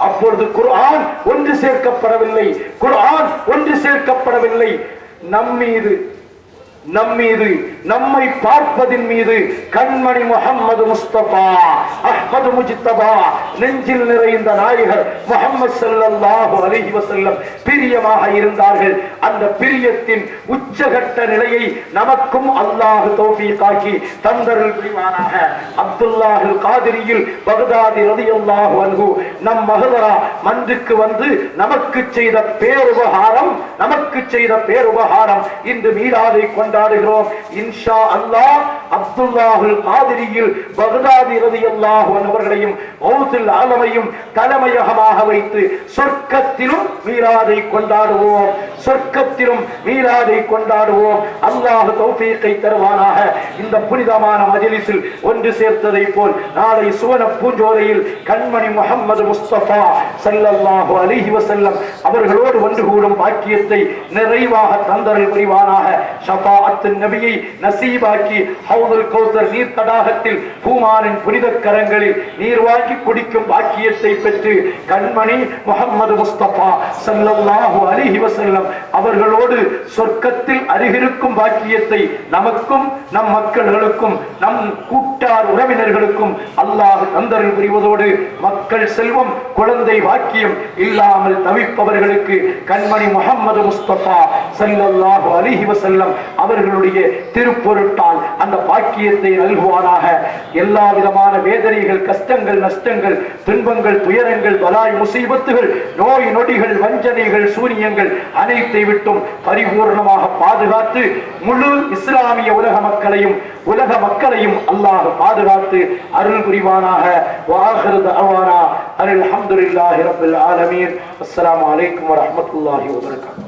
அப்பொழுது குர்ஆன் ஒன்று சேர்க்கப்படவில்லை, குர்ஆன் ஒன்று சேர்க்கப்படவில்லை. நம்மீது நம்மை பார்ப்பதின் மீது கண்மணி முஹம்மது முஸ்தபா அஹ்மது முஜ்தபா நெஞ்சில் நிறைந்த நாயகர் முஹம்மது ஸல்லல்லாஹு அலைஹி வஸல்லம் பிரியமாக இருந்தார்கள். அந்த பிரியத்தின் உச்சகட்ட நிலையை நமக்கும் அல்லாஹ் தௌஃபீகாக்கி தந்தருள் புரிவானாக. அப்துல்லாஹில் காதிரியில் பக்தாதி ரலியல்லாஹு அன்ஹு நம் மஹதரா மன்றுக்கு வந்து நமக்கு செய்த பேருபகாரம், நமக்கு செய்த பேருபகாரம் இன்று மீலாதை கொண்ட கொண்டாடுகிறோம். இன்ஷா அல்லாஹ் அப்துல்லாஹுல் காதிரியில் பக்தாதி ரலியல்லாஹு அன்ஹு அவர்களையும் கௌசுல் ஆலமையும் தலைமையகமாக வைத்து சொர்க்கத்திலும் மீலாதை கொண்டாடுவோம், சொர்க்கத்திலும் மீலாதை கொண்டாடுவோம். அல்லாஹ் தௌஃபீகை தருவானாக. இந்த புனிதமான மஜ்லிஸில் ஒன்று சேர்த்ததை போல் நாளை சுவன பூஞ்சோலையில் கண்மணி முஹம்மது முஸ்தபா ஸல்லல்லாஹு அலைஹி வஸல்லம் அவர்களோடு ஒன்று கூடும் பாக்கியத்தை நிறைவாக தந்தருள் புரிவானாக. ஷஃபாஅத்துன் நபியை நசீபாக்கி ஹவுதுல் கௌசர் நீர் தடாகத்தில் பூமானின் புனித கரங்களில் நீர் வாங்கி குடிக்கும் பாக்கியத்தை பெற்று கண்மணி முஹம்மது முஸ்தபா ஸல்லல்லாஹு அலைஹி வஸல்லம் அவர்களோடு சொர்க்கத்தில் அருகிருக்கும் பாக்கியத்தை நமக்கும் நம் மக்களுக்கும் நம் கூட்டார் உறவினர்களுக்கும் அல்லாஹ் தந்தருள் புரிவதோடு மக்கள் செல்வம் குழந்தை வாக்கியம் இல்லாமல் தவிப்பவர்களுக்கு கண்மணி முஹம்மது முஸ்தபா ஸல்லல்லாஹு அலைஹி வஸல்லம் அவர்களுடைய திருப்பொருட்டால் அந்த பாக்கியத்தை நல்குவானாக. எல்லா விதமான வேதனைகள், கஷ்டங்கள், நஷ்டங்கள், துன்பங்கள், துயரங்கள், பலாய் முசீபத்துகள், நோய் நொடிகள், வஞ்சனைகள், சூனியங்கள் அனைத்தை விட்டும் பரிபூர்ணமாக பாதுகாத்து முழு இஸ்லாமிய உலக மக்களையும் அல்லாஹ் பாதுகாத்து அருள் புரிவானாக. வாஹிரு தஅவானா அல்ஹம்துலில்லாஹி ரப்பில் ஆலமீன். அஸ்ஸலாமு அலைக்கும் வரஹ்மத்துல்லாஹி வபரகாத்துஹு.